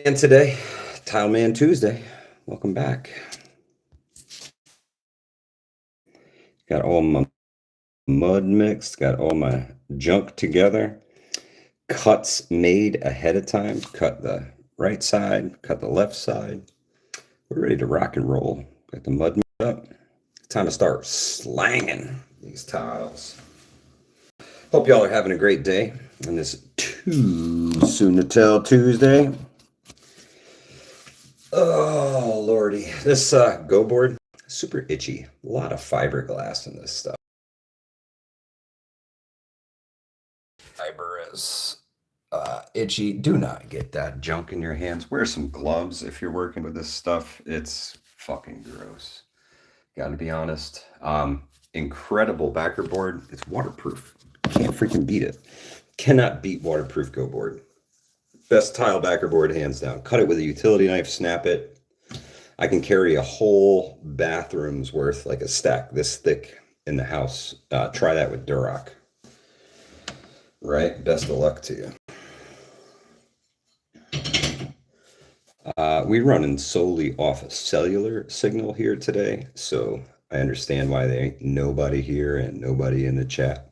And today, Tile Man Tuesday. Welcome back. Got all my mud mixed, got all my junk together. Cuts made ahead of time. Cut the right side, cut the left side. We're ready to rock and roll. Got the mud mixed up. Time to start slanging these tiles. Hope y'all are having a great day on this too soon to tell Tuesday. Oh lordy, this go board super itchy. A lot of fiberglass in this stuff. Fiber is itchy. Do not get that junk in your hands. Wear some gloves if you're working with this stuff. It's fucking gross. Got to be honest. Incredible backer board. It's waterproof. Can't freaking beat it. Cannot beat waterproof go board. Best tile backer board, hands down. Cut it with a utility knife, snap it. I can carry a whole bathroom's worth, like a stack this thick in the house. Try that with Durock. Right? Best of luck to you. We're running solely off a cellular signal here today, so I understand why there ain't nobody here and nobody in the chat.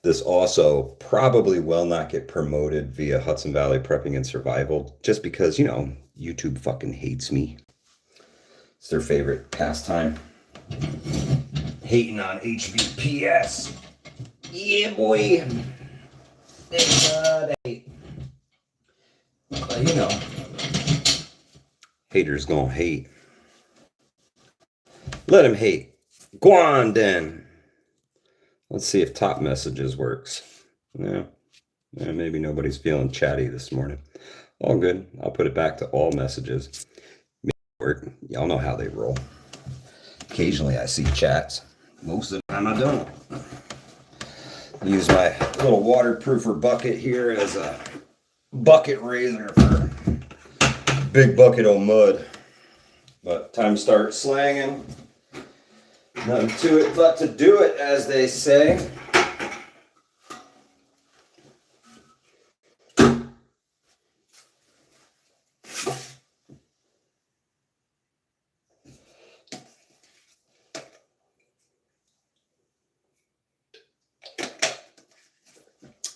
This also probably will not get promoted via Hudson Valley Prepping and Survival, just because, you know, YouTube fucking hates me. It's their favorite pastime. Hating on HVPS. Yeah, boy. They hate. But, you know, haters gonna hate. Let him hate. Go on, then. Let's see if top messages works. Yeah, maybe nobody's feeling chatty this morning. All good. I'll put it back to all messages. Maybe work. Y'all know how they roll. Occasionally I see chats. Most of the time I don't. Use my little waterproofer bucket here as a bucket raiser for big bucket of mud. But time to start slanging. Nothing to it but to do it, as they say.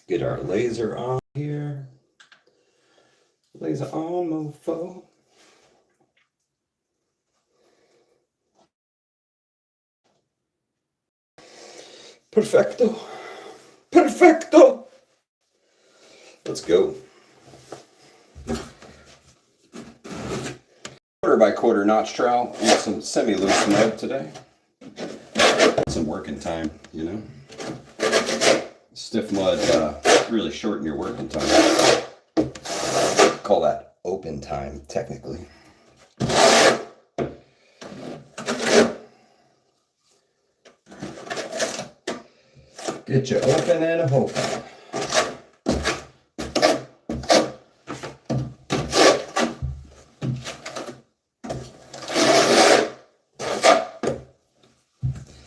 Get our laser on here. Laser on, mofo. Perfecto. Perfecto. Let's go. Quarter by quarter notch trowel and some semi-loose mud today. Some working time, you know. Stiff mud really shorten your working time. Call that open time, technically. Get you open and hoping.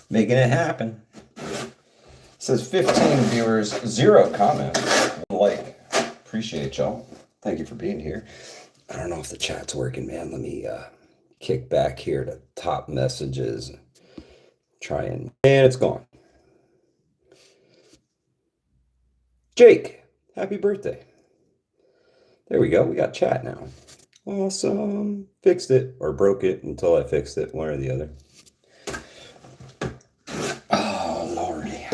Making it happen. It says 15 viewers, 0 comments. One like. Appreciate y'all. Thank you for being here. I don't know if the chat's working, man. Let me kick back here to top messages. Try and it's gone. Jake, happy birthday. There we go. We got chat now. Awesome. Fixed it or broke it until I fixed it. One or the other. Oh, lordy.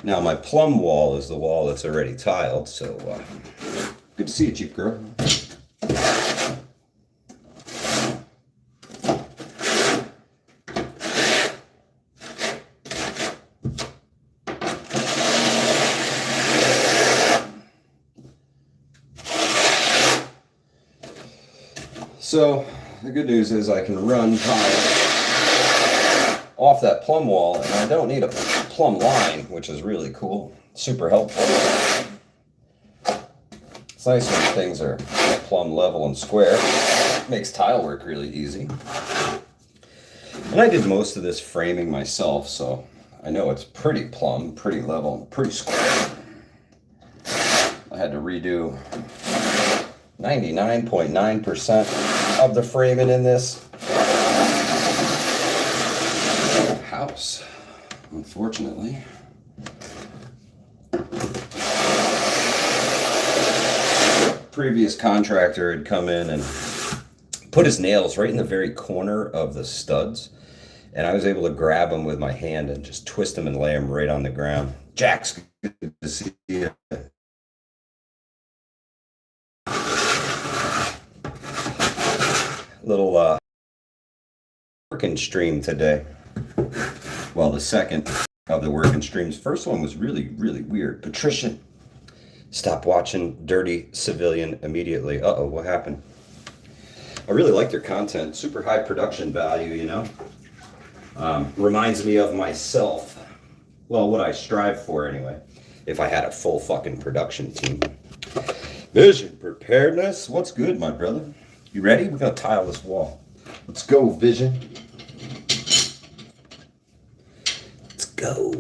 Now, my plumb wall is the wall that's already tiled, so good to see you, Chief Girl. So the good news is I can run tile off that plumb wall, and I don't need a plumb line, which is really cool. Super helpful. It's nice when things are plumb level and square. It makes tile work really easy. And I did most of this framing myself, so I know it's pretty plumb, pretty level, pretty square. I had to redo 99.9% of the framing in this house, unfortunately. Previous contractor had come in and put his nails right in the very corner of the studs, and I was able to grab them with my hand and just twist them and lay them right on the ground. Jack's good to see you. Little working stream today. Well, the second of the working streams. First one was really, really weird. Patricia, stop watching Dirty Civilian immediately. Uh-oh, what happened? I really like their content. Super high production value, you know. Reminds me of myself. Well, what I strive for anyway. If I had a full fucking production team. Vision, preparedness. What's good, my brother? You ready? We're gonna tile this wall. Let's go, Vision. Let's go.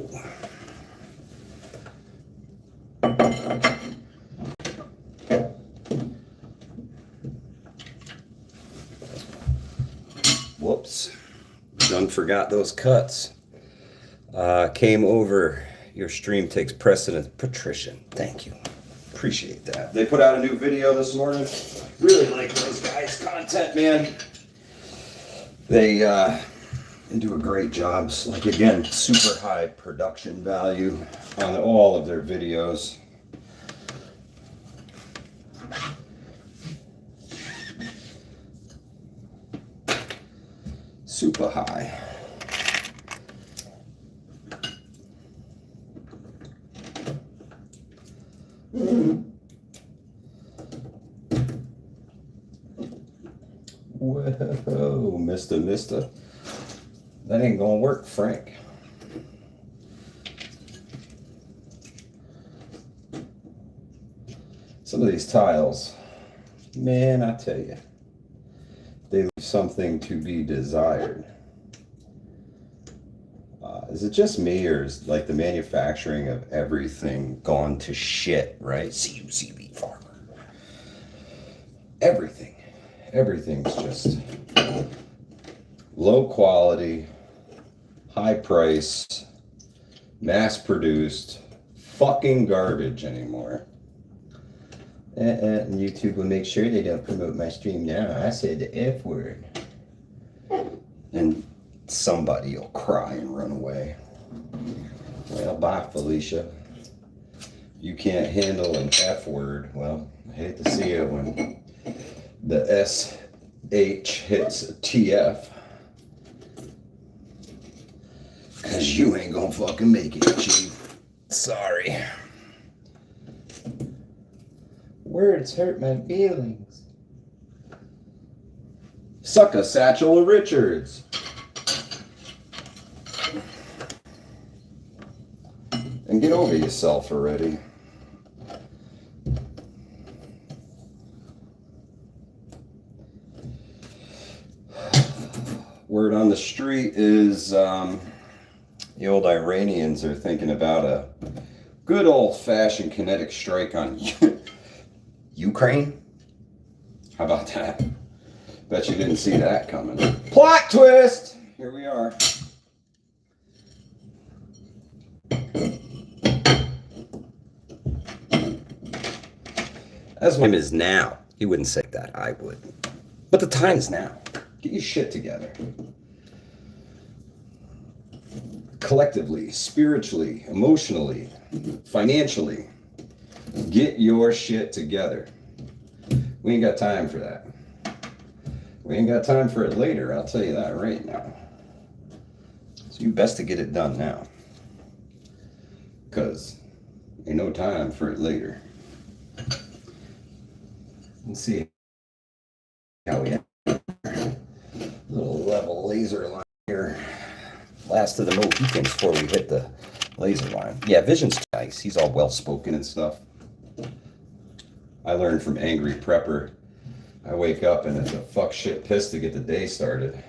Whoops. Done forgot those cuts. Came over. Your stream takes precedence. Patrician, thank you. Appreciate that. They put out a new video this morning. Really like those guys' content, man. They do a great job. Like, again, super high production value on all of their videos. Super high. Whoa, mister. That ain't gonna work, Frank. Some of these tiles, man, I tell you, they leave something to be desired. Is it just me, or is like the manufacturing of everything gone to shit, right? CUCB farmer. Everything's just low quality, high price, mass produced, fucking garbage anymore. And YouTube will make sure they don't promote my stream now. I said the F word. And somebody will cry and run away. Well, bye, Felicia. You can't handle an F word. Well, I hate to see it when the SH hits TF. Cause you ain't gonna fucking make it, Chief. Sorry. Words hurt my feelings. Suck a Satchel of Richards. And get over yourself already. Word on the street is the old Iranians are thinking about a good old-fashioned kinetic strike on Ukraine. How about that? Bet you didn't see that coming. Plot twist! Here we are. As time is now. He wouldn't say that. I would. But the time is now. Get your shit together. Collectively, spiritually, emotionally, financially. Get your shit together. We ain't got time for that. We ain't got time for it later, I'll tell you that right now. So you best to get it done now. Because ain't no time for it later. Let's see how we have a little level laser line here. Last of the Mohicans before we hit the laser line. Yeah, Vision's nice. He's all well-spoken and stuff. I learned from Angry Prepper. I wake up and it's a fuck shit piss to get the day started.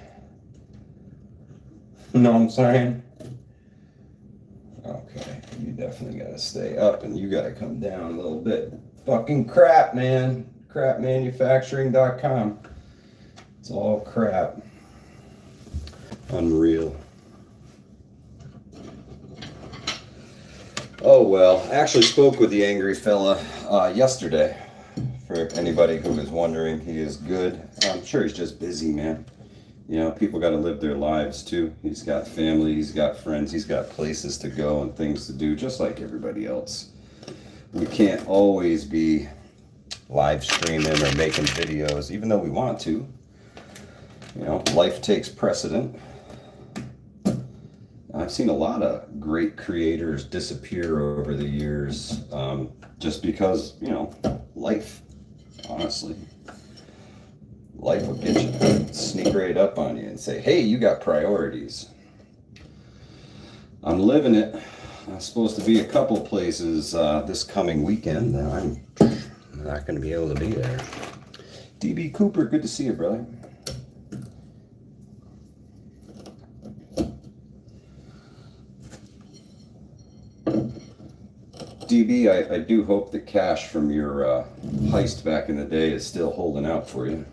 You know what I'm saying? Okay, you definitely gotta stay up and you gotta come down a little bit. Fucking crap, man. Crapmanufacturing.com. It's all crap. Unreal. Oh well, I actually spoke with the angry fella yesterday. For anybody who was wondering, he is good. I'm sure he's just busy, man. You know, people got to live their lives too. He's got family, he's got friends, he's got places to go and things to do, just like everybody else. We can't always be live streaming or making videos, even though we want to. You know, life takes precedent. I've seen a lot of great creators disappear over the years just because, you know, life, honestly. Life will get you, sneak right up on you and say, hey, you got priorities. I'm living it. I'm supposed to be a couple places this coming weekend. I'm not going to be able to be there. DB Cooper, good to see you, brother. DB, I do hope the cash from your heist back in the day is still holding out for you.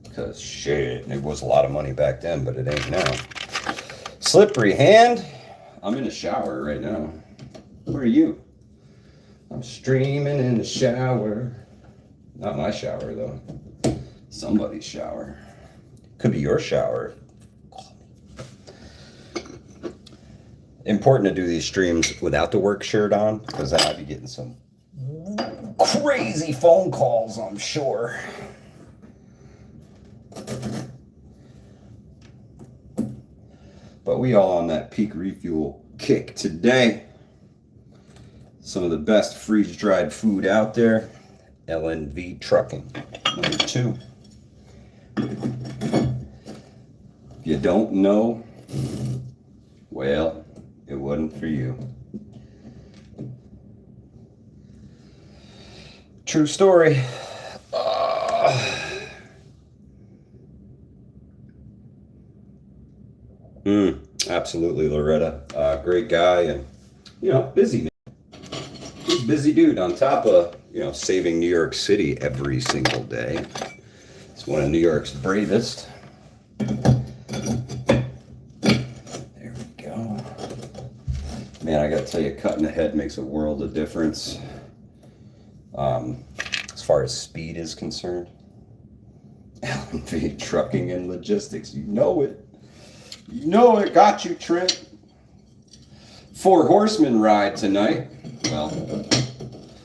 Because shit, it was a lot of money back then, but it ain't now. Slippery hand. I'm in the shower right now. Where are you? I'm streaming in the shower. Not my shower, though. Somebody's shower. Could be your shower. Important to do these streams without the work shirt on, because then I'd be getting some crazy phone calls, I'm sure. But we all on that peak refuel kick today. Some of the best freeze-dried food out there. LNV Trucking. Number 2. If you don't know, well, it wasn't for you. True story. Absolutely, Loretta. Great guy and, you know, busy man. He's a busy dude on top of, you know, saving New York City every single day. He's one of New York's bravest. There we go. Man, I gotta tell you, cutting ahead makes a world of difference. As far as speed is concerned. LNV Trucking and Logistics, you know it. You know it. Got you, Trent. 4 Horsemen ride tonight. Well,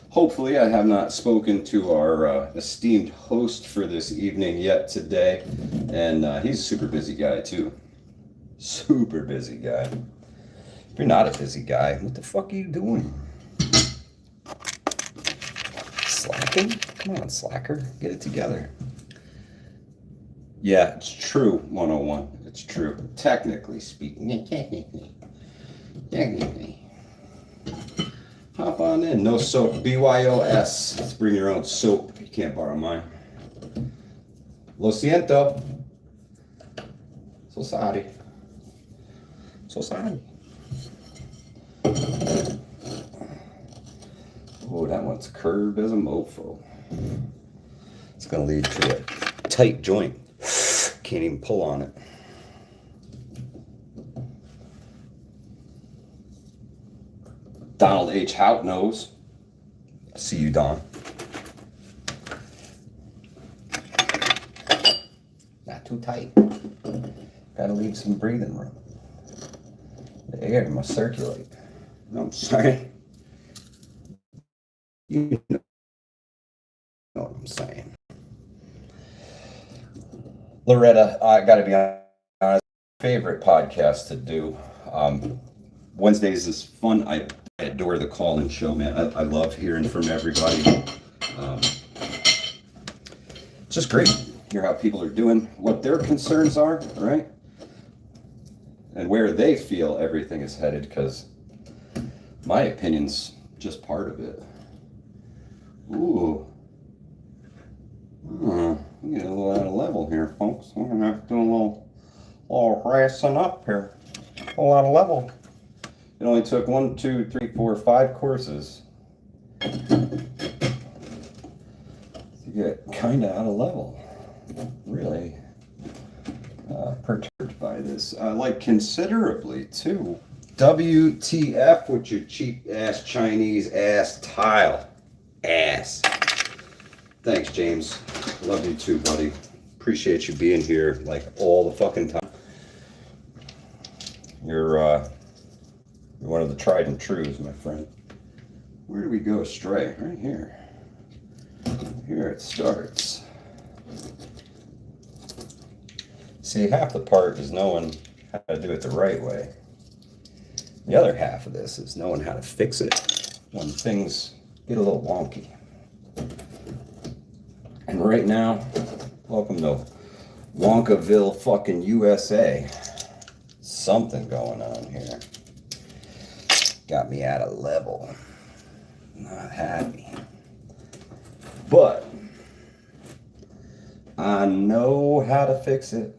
hopefully I have not spoken to our esteemed host for this evening yet today. And he's a super busy guy, too. Super busy guy. If you're not a busy guy, what the fuck are you doing? Slacking? Come on, slacker. Get it together. Yeah, it's true, 101. It's true. Technically speaking. Technically. Hop on in. No soap. BYOS. Let's bring your own soap. You can't borrow mine. Lo siento. So sorry. So sorry. Oh, that one's curved as a mofo. It's going to lead to a tight joint. Can't even pull on it. Donald H. Hout knows. See you, Don. Not too tight. Gotta leave some breathing room. The air must circulate. You know what I'm saying? You know what I'm saying. Loretta, I gotta be honest, favorite podcast to do. Wednesdays is fun. I adore the call-in show, man. I love hearing from everybody. It's just great. Hear how people are doing, what their concerns are, right? And where they feel everything is headed, because my opinion's just part of it. Ooh. We get a little out of level here, folks. We're gonna have to do a little racing up here. A lot of level. It only took 1, 2, 3, 4, 5 courses to get kind of out of level. Really perturbed by this. Like considerably too. WTF with your cheap ass Chinese ass tile. Ass. Thanks, James. Love you too, buddy. Appreciate you being here like all the fucking time. You're one of the tried and trues, my friend. Where do we go astray? Right here. Here it starts. See, half the part is knowing how to do it the right way. The other half of this is knowing how to fix it when things get a little wonky. And right now, welcome to Wonkaville fucking USA. Something going on here. Got me out of level. Not happy. But I know how to fix it.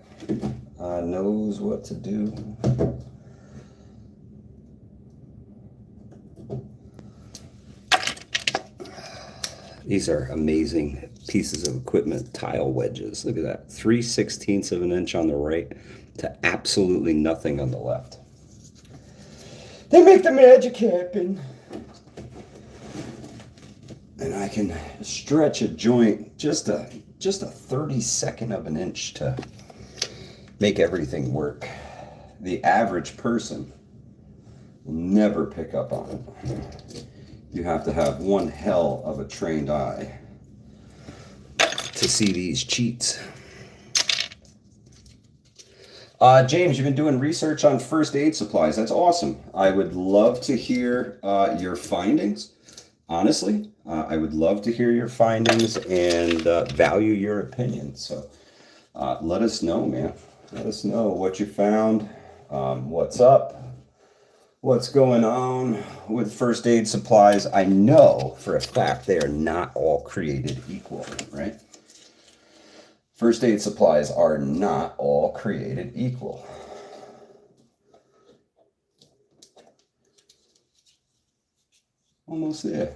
I knows what to do. These are amazing pieces of equipment, tile wedges. Look at that. 3/16 of an inch on the right to absolutely nothing on the left. They make the magic happen. And I can stretch a joint just a 32nd of an inch to make everything work. The average person will never pick up on it. You have to have one hell of a trained eye to see these cheats. James, you've been doing research on first aid supplies. That's awesome. I would love to hear your findings. Honestly, I would love to hear your findings and value your opinion. So let us know, man. Let us know what you found, what's up, what's going on with first aid supplies. I know for a fact they are not all created equal, right? First aid supplies are not all created equal. Almost there.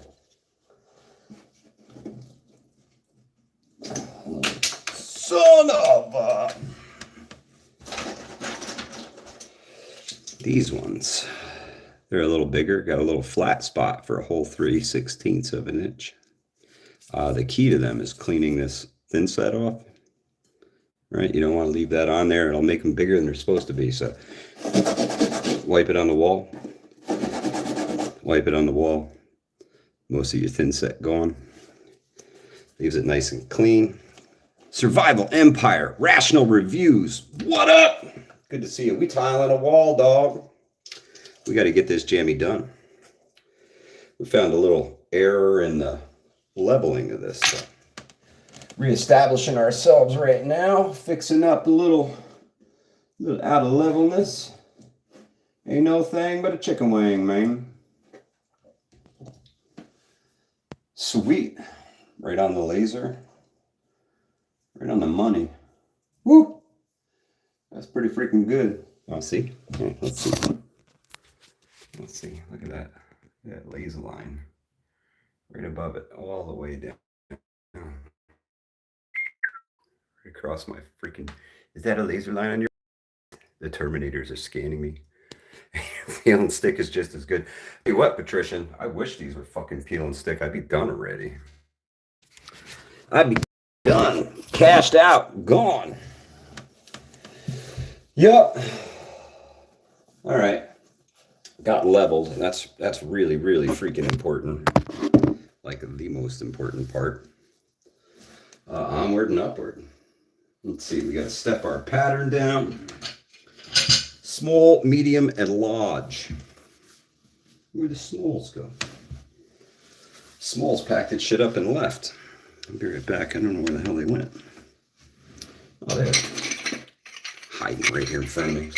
Son of a... These ones, they're a little bigger, got a little flat spot for a whole 3/16 of an inch. The key to them is cleaning this thin set off. Right? You don't want to leave that on there. It'll make them bigger than they're supposed to be. So wipe it on the wall. Wipe it on the wall. Most of your thin set gone. Leaves it nice and clean. Survival Empire. Rational Reviews. What up? Good to see you. We tiling a wall, dog. We got to get this jammy done. We found a little error in the leveling of this. So reestablishing ourselves right now. Fixing up a little out of levelness. Ain't no thing but a chicken wing, man. Sweet. Right on the laser. Right on the money. Woo! That's pretty freaking good. Oh, see? Okay, let's see. Let's see. Look at that. That laser line. Right above it. All the way down. Right across my freaking... Is that a laser line on your... The Terminators are scanning me. Peel and stick is just as good. Tell you what, Patrician, I wish these were fucking peel and stick. I'd be done already. I'd be done. Cashed out. Gone. Yup. All right. Got leveled. And that's really, really freaking important. Like the most important part. Onward and upward. Let's see. We got to step our pattern down. Small, medium, and large. Where'd the smalls go? Smalls packed that shit up and left. I'll be right back. I don't know where the hell they went. Oh, they're hiding right here in front of me.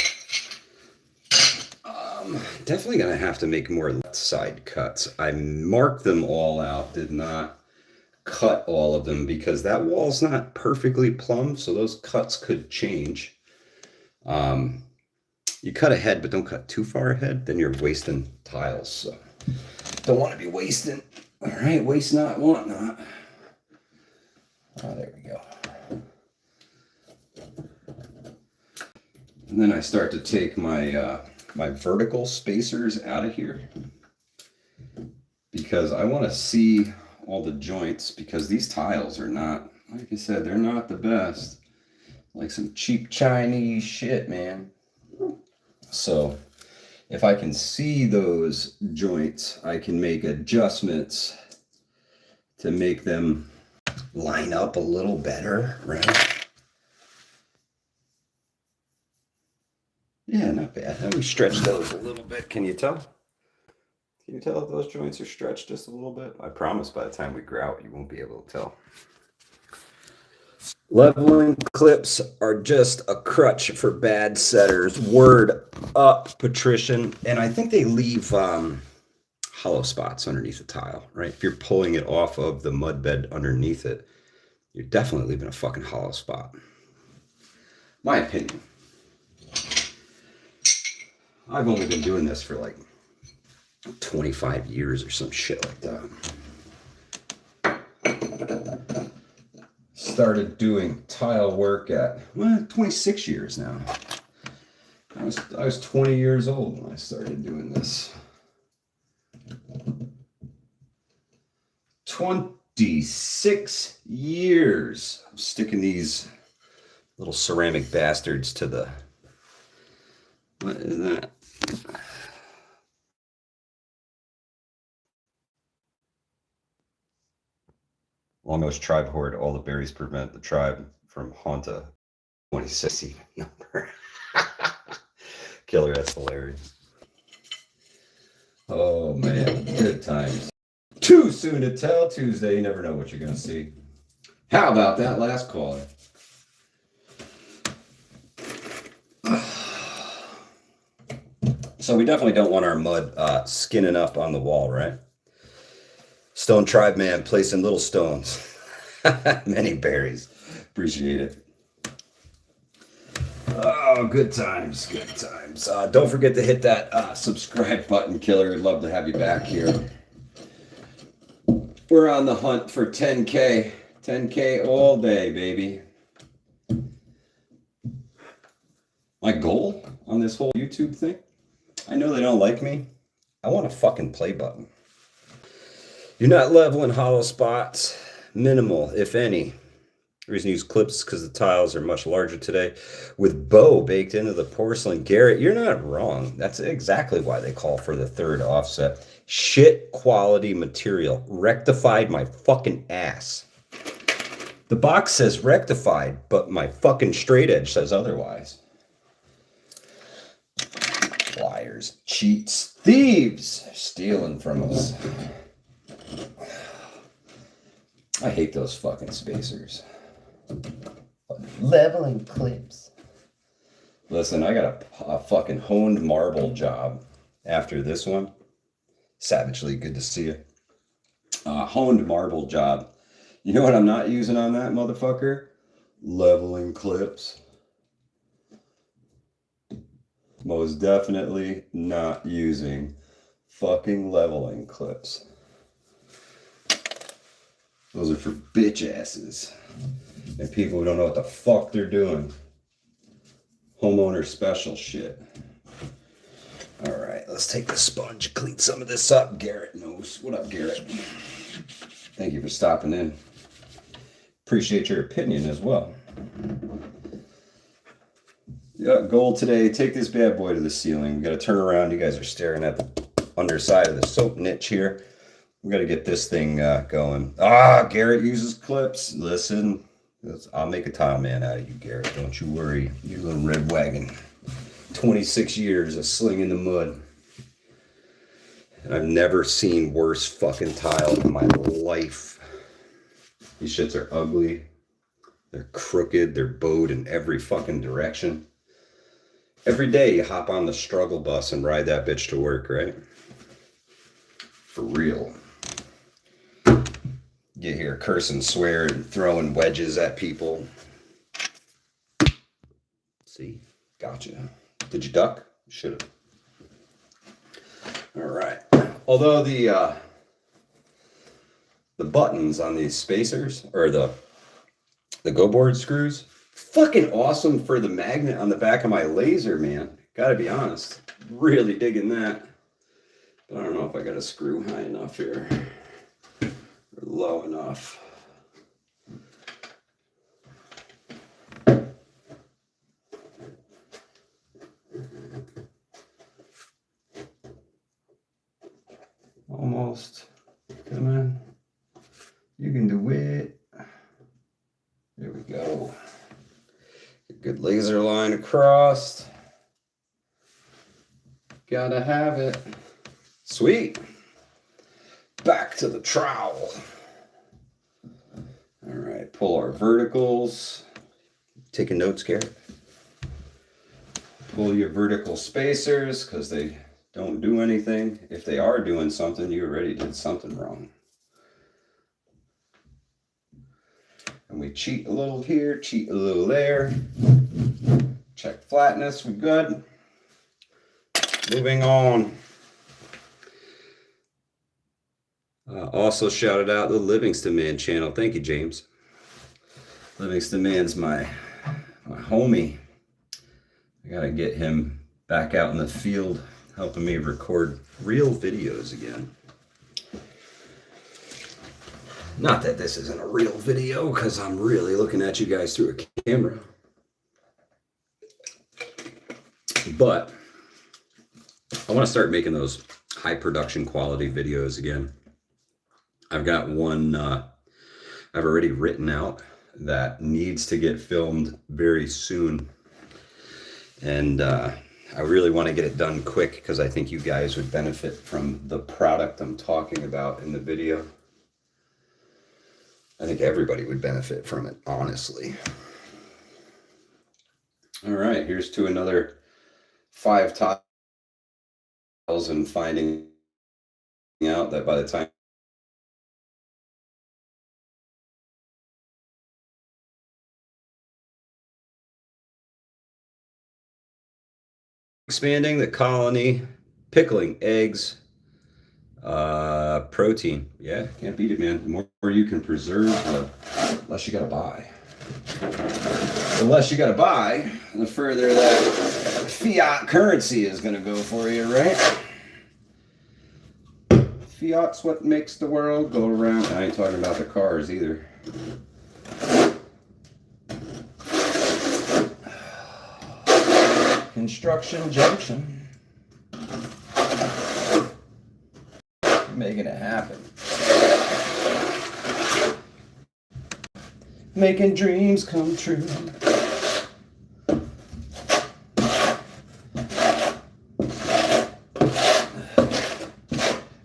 Definitely going to have to make more left side cuts. I marked them all out, did not cut all of them because that wall's not perfectly plumb, so those cuts could change. You cut ahead, but don't cut too far ahead, then you're wasting tiles. So don't want to be wasting. All right, waste not, want not. Oh, there we go. And then I start to take my my vertical spacers out of here because I want to see all the joints, because these tiles are not, like I said, they're not the best. Like some cheap Chinese shit, man. So if I can see those joints, I can make adjustments to make them line up a little better, right? Yeah, not bad. Let me stretch those a little bit. Can you tell? Can you tell if those joints are stretched just a little bit? I promise by the time we grout, you won't be able to tell. Leveling clips are just a crutch for bad setters. Word up, patrician. And I think they leave hollow spots underneath the tile, right? If you're pulling it off of the mud bed underneath it, you're definitely leaving a fucking hollow spot. My opinion. I've only been doing this for like 25 years or some shit like that. Started doing tile work at 26 years now. I was 20 years old when I started doing this. 26 years. I'm sticking these little ceramic bastards to the, what is that? Longos tribe horde. All the berries prevent the tribe from Haunta. 26 even number. Killer, that's hilarious. Oh man, good times. Too soon to tell. Tuesday, you never know what you're gonna see. How about that last caller? So we definitely don't want our mud skinning up on the wall, right? Stone Tribe Man placing little stones. Many berries. Appreciate it. Oh, good times, good times. Don't forget to hit that subscribe button, Killer. I'd love to have you back here. We're on the hunt for 10K. 10K all day, baby. My goal on this whole YouTube thing, I know they don't like me. I want a fucking play button. You're not leveling hollow spots. Minimal, if any. The reason you use clips is because the tiles are much larger today. With bow baked into the porcelain. Garrett, you're not wrong. That's exactly why they call for the third offset. Shit quality material. Rectified my fucking ass. The box says rectified, but my fucking straight edge says otherwise. Liars, cheats, thieves, stealing from us. I hate those fucking spacers. Leveling clips. Listen, I got a fucking honed marble job after this one. Savagely, good to see you. Honed marble job. You know what I'm not using on that motherfucker? Leveling clips. Most definitely not using fucking leveling clips. Those are for bitch asses and people who don't know what the fuck they're doing. Homeowner special shit. All right, let's take the sponge, clean some of this up. Garrett knows. What up, Garrett? Thank you for stopping in. Appreciate your opinion as well. Yeah, goal today, take this bad boy to the ceiling. We got to turn around. You guys are staring at the underside of the soap niche here. We got to get this thing going. Garrett uses clips. Listen, I'll make a tile man out of you, Garrett. Don't you worry, you little red wagon. 26 years of slinging the mud. And I've never seen worse fucking tile in my life. These shits are ugly. They're crooked. They're bowed in every fucking direction. Every day you hop on the struggle bus and ride that bitch to work, right? For real. Get here cursing, swearing, and throwing wedges at people. See? Gotcha. Did you duck? Should have. All right. Although the buttons on these spacers, or the go board screws, fucking awesome for the magnet on the back of my laser, man. Gotta be honest. Really digging that. But I don't know if I got a screw high enough here. Or low enough. Almost. Come on. You can do it. There we go. A good laser line across. Gotta have it. Sweet. Back to the trowel. All right, pull our verticals. Taking notes, Garrett. Pull your vertical spacers because they don't do anything. If they are doing something, you already did something wrong. And we cheat a little here, cheat a little there. Check flatness, we're good. Moving on. Also shouted out the Livingston Man channel. Thank you, James. Livingston Man's my homie. I gotta get him back out in the field, helping me record real videos again. Not that this isn't a real video, because I'm really looking at you guys through a camera. But I want to start making those high production quality videos again. I've got one I've already written out that needs to get filmed very soon. And I really want to get it done quick because I think you guys would benefit from the product I'm talking about in the video. I think everybody would benefit from it, honestly. All right, here's to another 5 tiles and finding out that by the time expanding the colony, pickling eggs, protein. Yeah, can't beat it, man. The more you can preserve, the less you gotta buy. The less you gotta buy, the further that fiat currency is gonna go for you, right? Fiat's what makes the world go around. I ain't talking about the cars either. Construction junction. Making it happen. Making dreams come true.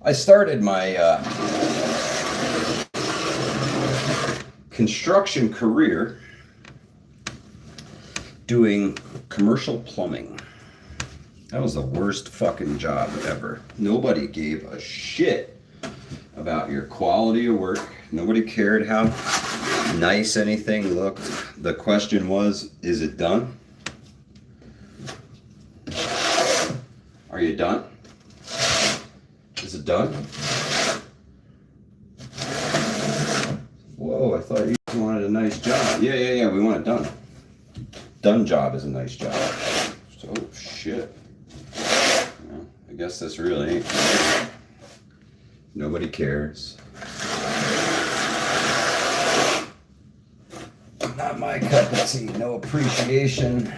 I started my construction career doing commercial plumbing. That was the worst fucking job ever. Nobody gave a shit about your quality of work. Nobody cared how nice anything looked. The question was, is it done? Are you done? Is it done? Whoa, I thought you wanted a nice job. Yeah, we want it done. Done job is a nice job. Oh, shit. Well, I guess this really ain't. Nobody cares. Not my cup of tea. No appreciation.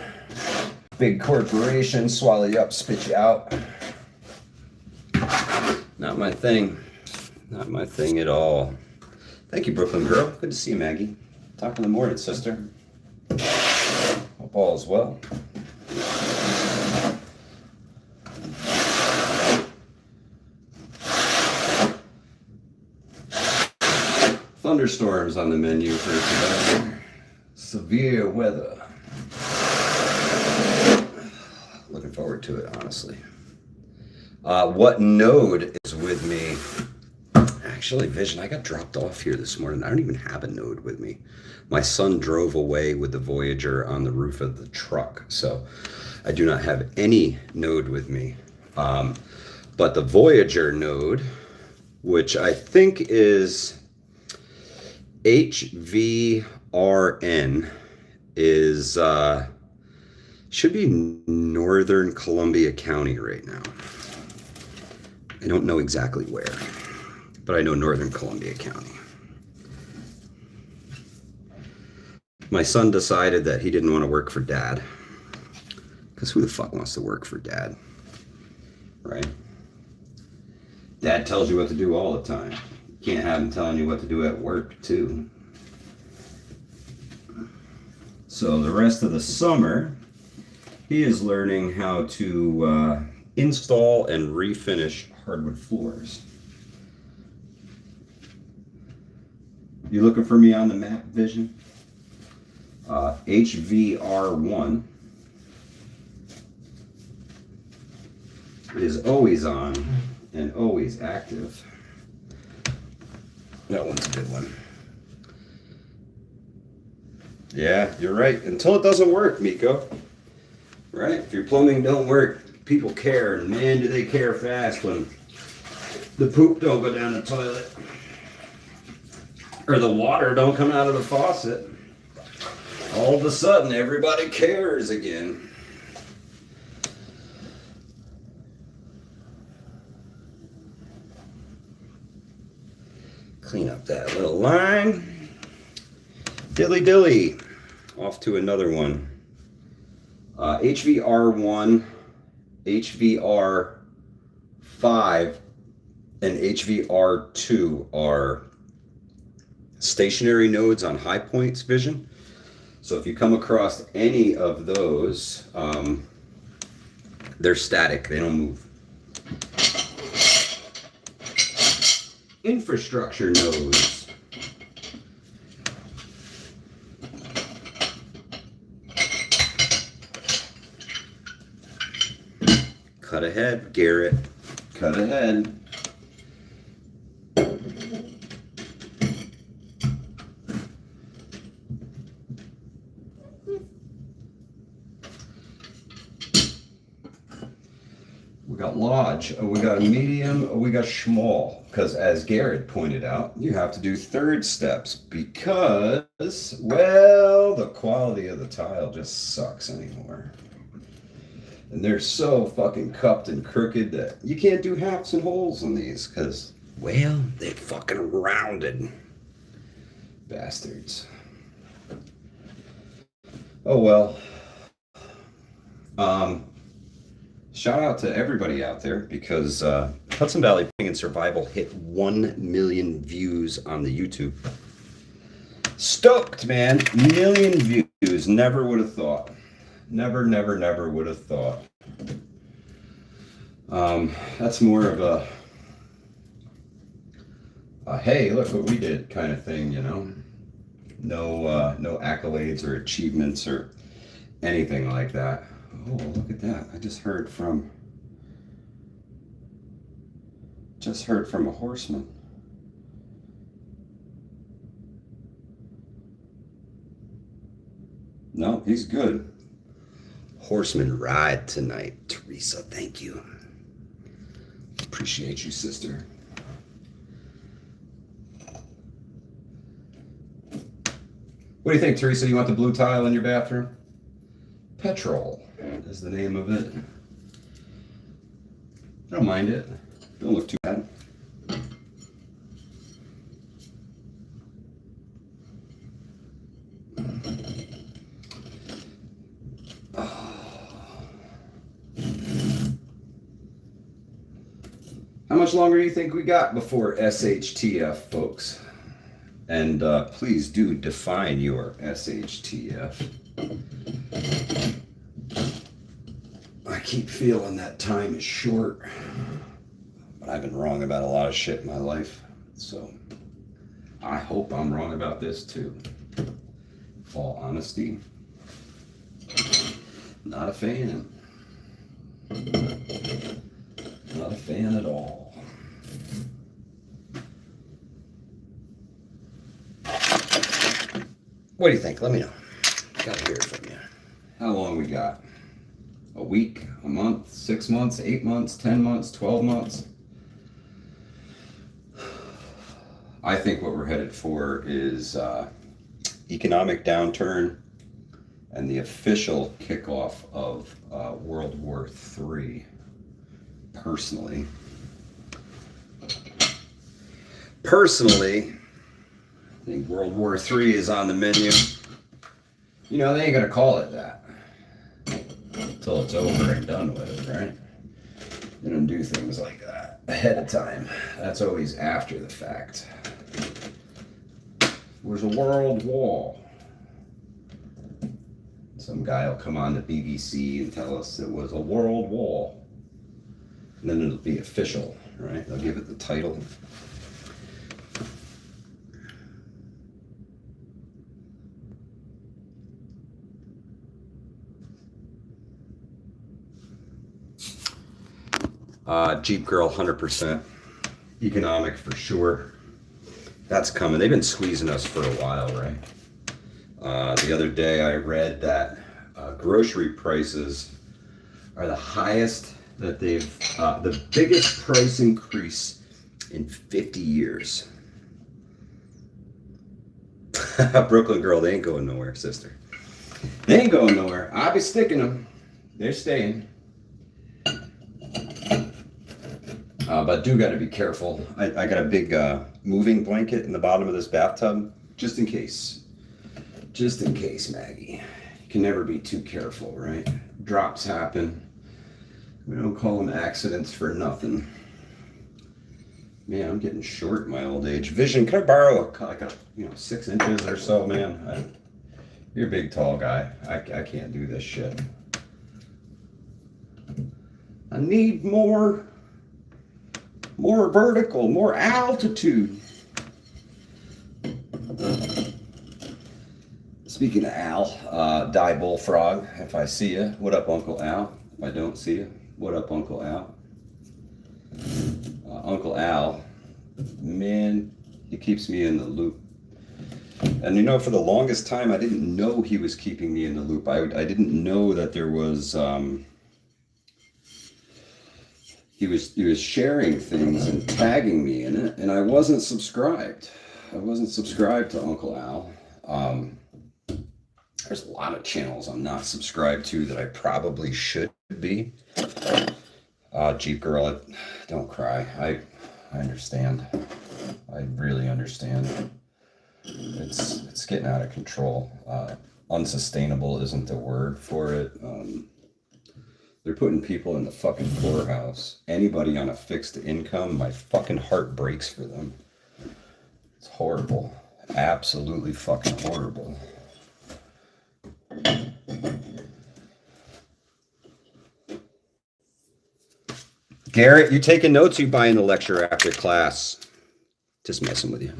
Big corporation, swallow you up, spit you out. Not my thing. Not my thing at all. Thank you, Brooklyn girl. Good to see you, Maggie. Talk in the morning, sister. Hope all is well. Thunderstorms on the menu for today. Severe weather. Looking forward to it, honestly. What node is with me? Actually, Vision, I got dropped off here this morning. I don't even have a node with me. My son drove away with the Voyager on the roof of the truck, so I do not have any node with me. But the Voyager node, which I think is HVRN, is should be Northern Columbia County right now. I don't know exactly where, but I know Northern Columbia County. My son decided that he didn't want to work for Dad, because who the fuck wants to work for Dad, right? Dad tells you what to do all the time. You can't have him telling you what to do at work too. So the rest of the summer, he is learning how to install and refinish hardwood floors. You looking for me on the map, Vision? HVR1 is always on and always active. That one's a good one. Yeah, you're right. Until it doesn't work, Miko. Right? If your plumbing don't work, people care, and man, do they care fast when the poop don't go down the toilet or the water don't come out of the faucet. All of a sudden, everybody cares again. Clean up that little line. Dilly dilly. Off to another one. HVR1, HVR5, and HVR2 are stationary nodes on high points, Vision. So if you come across any of those, they're static, they don't move. Infrastructure nodes. Cut ahead, Garrett. Cut ahead. We got large, we got medium, we got small. Because as Garrett pointed out, you have to do third steps because, well, the quality of the tile just sucks anymore. And they're so fucking cupped and crooked that you can't do halves and holes in these because, well, they're fucking rounded. Bastards. Oh well. Shout out to everybody out there because Hudson Valley Plumbing and Survival hit 1 million views on the YouTube. Stoked, man. 1 million views. Never would have thought. Never would have thought. That's more of a hey, look what we did kind of thing, you know. No accolades or achievements or anything like that. Oh, look at that. I just heard from a horseman. No, he's good. Horseman ride tonight. Teresa, thank you. Appreciate you, sister. What do you think, Teresa? You want the blue tile in your bathroom? Petrol is the name of it. I don't mind it. Don't look too bad. How much longer do you think we got before SHTF, folks? And please do define your SHTF. I keep feeling that time is short, but I've been wrong about a lot of shit in my life, so I hope I'm wrong about this too. All honesty, not a fan. Not a fan at all. What do you think? Let me know. Gotta hear it from you. How long we got? A week, a month, 6 months, 8 months, 10 months, 12 months? I think what we're headed for is economic downturn and the official kickoff of World War III. Personally, I think World War III is on the menu. You know, they ain't gonna call it that until it's over and done with, right? They don't do things like that ahead of time. That's always after the fact. It was a world war. Some guy will come on the BBC and tell us it was a world war. And then it'll be official, right? They'll give it the title. Jeep Girl, 100%. Economic for sure. That's coming. They've been squeezing us for a while, right? The other day I read that grocery prices are the highest that they've, the biggest price increase in 50 years. Brooklyn Girl, they ain't going nowhere, sister. They ain't going nowhere. I'll be sticking them. They're staying. But do got to be careful. I got a big moving blanket in the bottom of this bathtub, just in case. Just in case, Maggie. You can never be too careful, right? Drops happen. We don't call them accidents for nothing. Man, I'm getting short in my old age. Vision, can I borrow like a 6 inches or so, man? You're a big, tall guy. I can't do this shit. I need more vertical, more altitude. Speaking of Al, Die Bullfrog, if I see you, what up, Uncle Al? If I don't see you, what up, Uncle Al? Uncle Al, man, he keeps me in the loop. And for the longest time, I didn't know he was keeping me in the loop. I didn't know that there was, he was sharing things and tagging me in it, and I wasn't subscribed. I wasn't subscribed to Uncle Al. There's a lot of channels I'm not subscribed to that I probably should be. Jeep Girl, don't cry. I understand. I really understand. It's getting out of control. Unsustainable isn't the word for it. They're putting people in the fucking poorhouse. Anybody on a fixed income, my fucking heart breaks for them. It's horrible. Absolutely fucking horrible. Garrett, you taking notes? You buying the lecture after class? Just messing with you.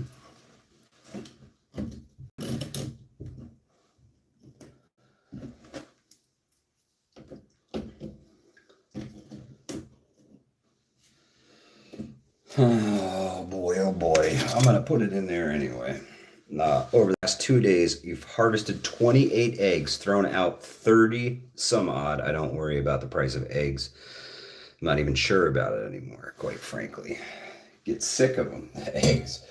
Oh boy. I'm going to put it in there anyway. Over the last 2 days, you've harvested 28 eggs, thrown out 30 some odd. I don't worry about the price of eggs. I'm not even sure about it anymore, quite frankly. Get sick of them. Eggs.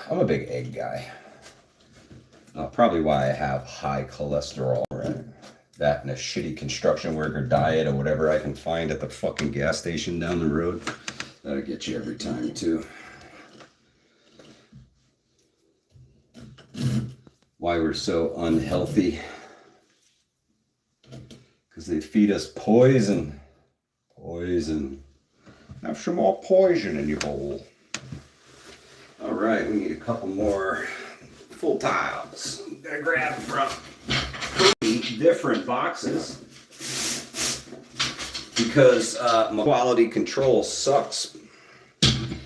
I'm a big egg guy. Probably why I have high cholesterol, right? That and a shitty construction worker diet or whatever I can find at the fucking gas station down the road. That'll get you every time, too. Why we're so unhealthy. Because they feed us poison. Have some more poison in your bowl. All right, we need a couple more full tiles. I'm gonna grab from 3 different boxes because my quality control sucks. Then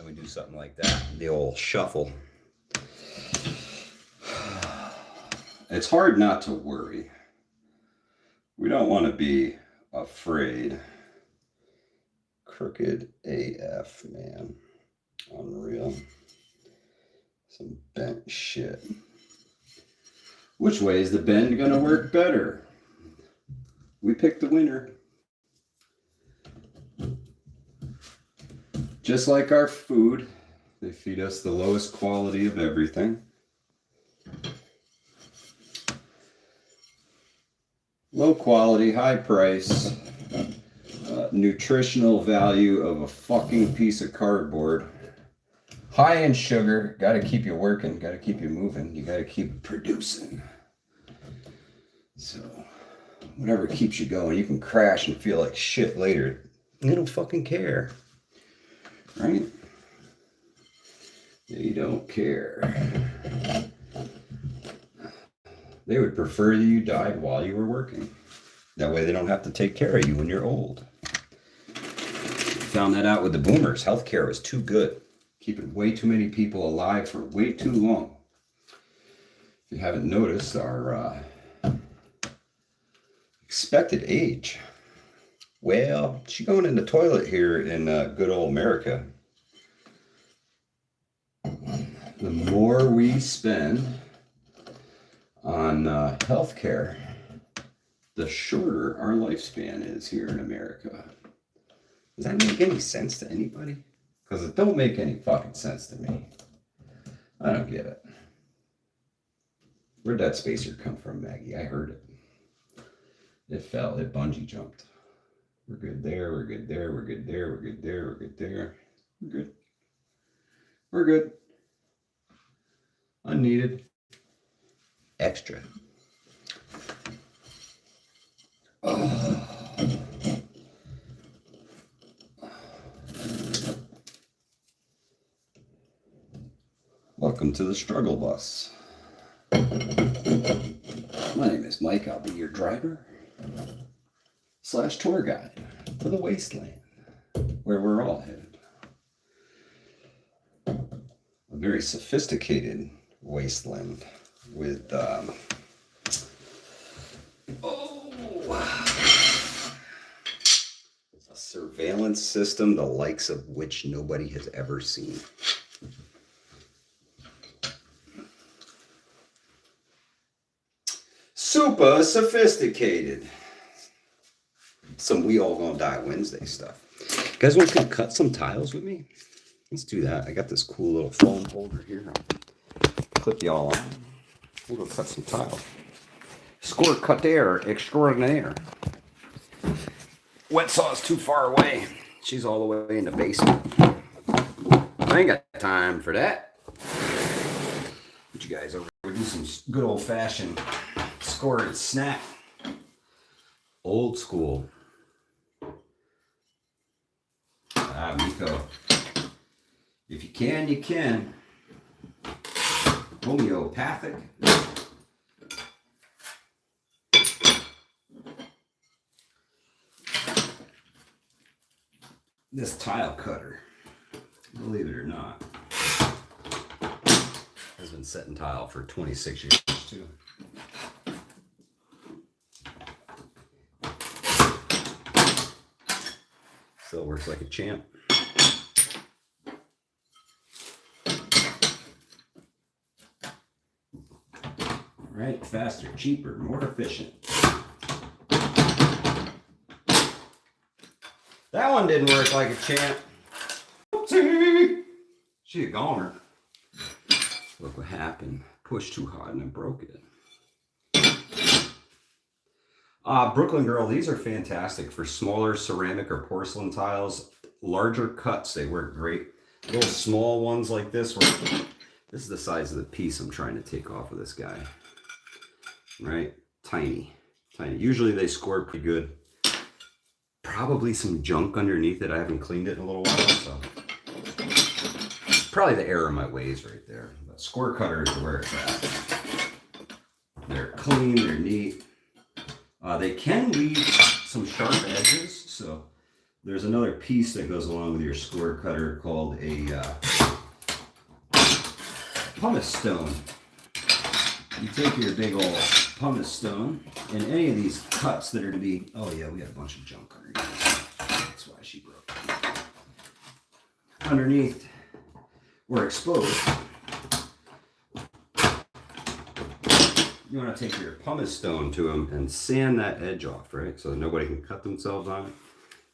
we do something like that, the old shuffle. It's hard not to worry. We don't want to be afraid. Crooked AF, man. Unreal. Some bent shit. Which way is the bend gonna work better? We picked the winner. Just like our food, they feed us the lowest quality of everything. Low quality, high price, nutritional value of a fucking piece of cardboard. High in sugar, gotta keep you working, gotta keep you moving, you gotta keep producing. So, whatever keeps you going, you can crash and feel like shit later. They don't fucking care. Right? They don't care. They would prefer that you died while you were working. That way they don't have to take care of you when you're old. Found that out with the boomers. Healthcare was too good. Keeping way too many people alive for way too long. If you haven't noticed, our expected age. Well, she's going in the toilet here in good old America. The more we spend on healthcare, the shorter our lifespan is here in America. Does that make any sense to anybody? Because it don't make any fucking sense to me. I don't get it. Where'd that spacer come from, Maggie? I heard it. It fell. It bungee jumped. We're good there. We're good there. We're good there. We're good there. We're good there. We're good. We're good. Unneeded. Extra. Oh. Welcome to the struggle bus. My name is Mike. I'll be your driver / tour guide to the wasteland where we're all headed. A very sophisticated wasteland with a surveillance system the likes of which nobody has ever seen. Super sophisticated. Some We All Gonna Die Wednesday stuff. You guys want to come cut some tiles with me? Let's do that. I got this cool little foam holder here. I'll clip y'all on. We'll go cut some tile. Score cutter extraordinaire. Wet saw's too far away. She's all the way in the basement. I ain't got time for that. But you guys over here do some good old fashioned score and snap. Old school. Miko. If you can, you can. Homeopathic. This tile cutter, believe it or not, has been setting tile for 26 years too. Still works like a champ. Right, faster, cheaper, more efficient. That one didn't work like a champ. Oopsie! She a goner. Look what happened. Pushed too hard and I broke it. Brooklyn Girl, these are fantastic for smaller ceramic or porcelain tiles. Larger cuts, they work great. Little small ones like this one. This is the size of the piece I'm trying to take off of this guy. Right? Tiny. Tiny. Usually they score pretty good. Probably some junk underneath it. I haven't cleaned it in a little while, so probably the error of my ways right there. But score cutters are where it's at. They're clean, they're neat. They can leave some sharp edges, so there's another piece that goes along with your score cutter called a pumice stone. You take your big old pumice stone, and any of these cuts that are to be, oh yeah, we got a bunch of junk underneath. That's why she broke. Underneath were exposed. You want to take your pumice stone to them and sand that edge off, right? So that nobody can cut themselves on it.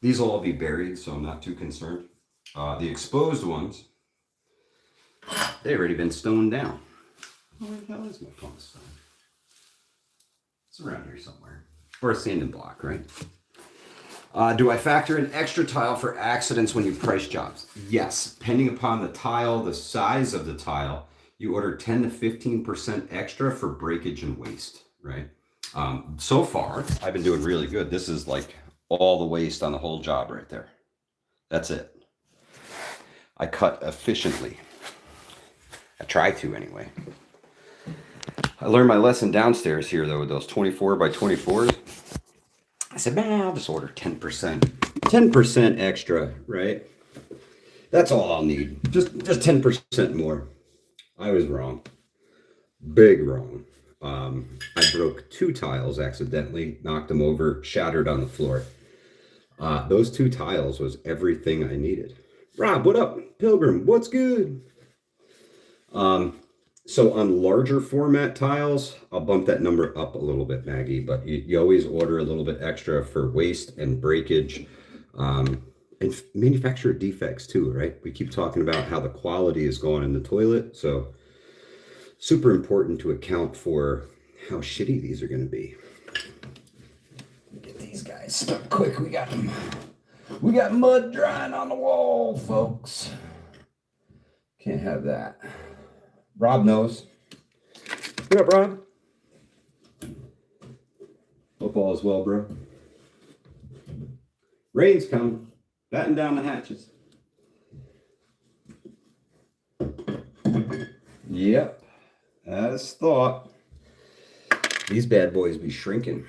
These will all be buried, so I'm not too concerned. The exposed ones, they've already been stoned down. Where the hell is my pumice stone? It's around here somewhere. Or a sanding block, right? Do I factor in extra tile for accidents when you price jobs? Yes, depending upon the tile, the size of the tile, you order 10 to 15% extra for breakage and waste, right? So far, I've been doing really good. This is like all the waste on the whole job right there. That's it. I cut efficiently. I try to anyway. I learned my lesson downstairs here though with those 24 by 24s. I said, man, I'll just order 10%. 10% extra, right? That's all I'll need. Just 10% more. I was wrong. Big wrong. I broke 2 tiles accidentally, knocked them over, shattered on the floor. Those 2 tiles was everything I needed. Rob, what up? Pilgrim, what's good? So on larger format tiles, I'll bump that number up a little bit, Maggie, but you always order a little bit extra for waste and breakage, and manufacturer defects too, right? We keep talking about how the quality is going in the toilet, so super important to account for how shitty these are going to be. Get these guys stuck quick. We got mud drying on the wall, folks. Can't have that. Rob knows. What up, Rob? Hope all is well, bro. Rain's coming. Batten down the hatches. Yep. As thought. These bad boys be shrinking.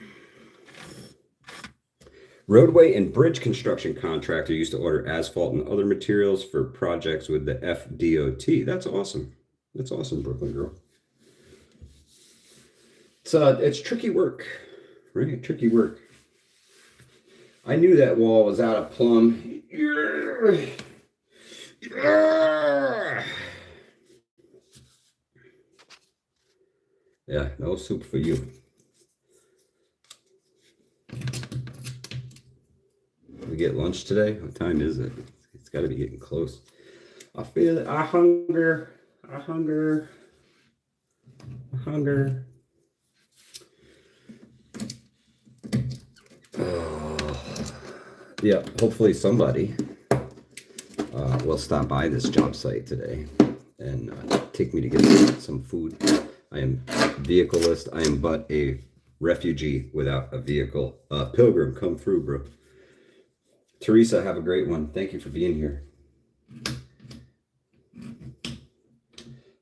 Roadway and bridge construction contractor used to order asphalt and other materials for projects with the FDOT. That's awesome. That's awesome, Brooklyn girl. It's tricky work, right? Tricky work. I knew that wall was out of plumb. Yeah, no soup for you. We get lunch today? What time is it? It's got to be getting close. I feel it. I hunger. Yeah, hopefully somebody will stop by this job site today and take me to get some food. I am vehicleless. I am but a refugee without a vehicle. Pilgrim, come through, bro. Teresa, have a great one. Thank you for being here.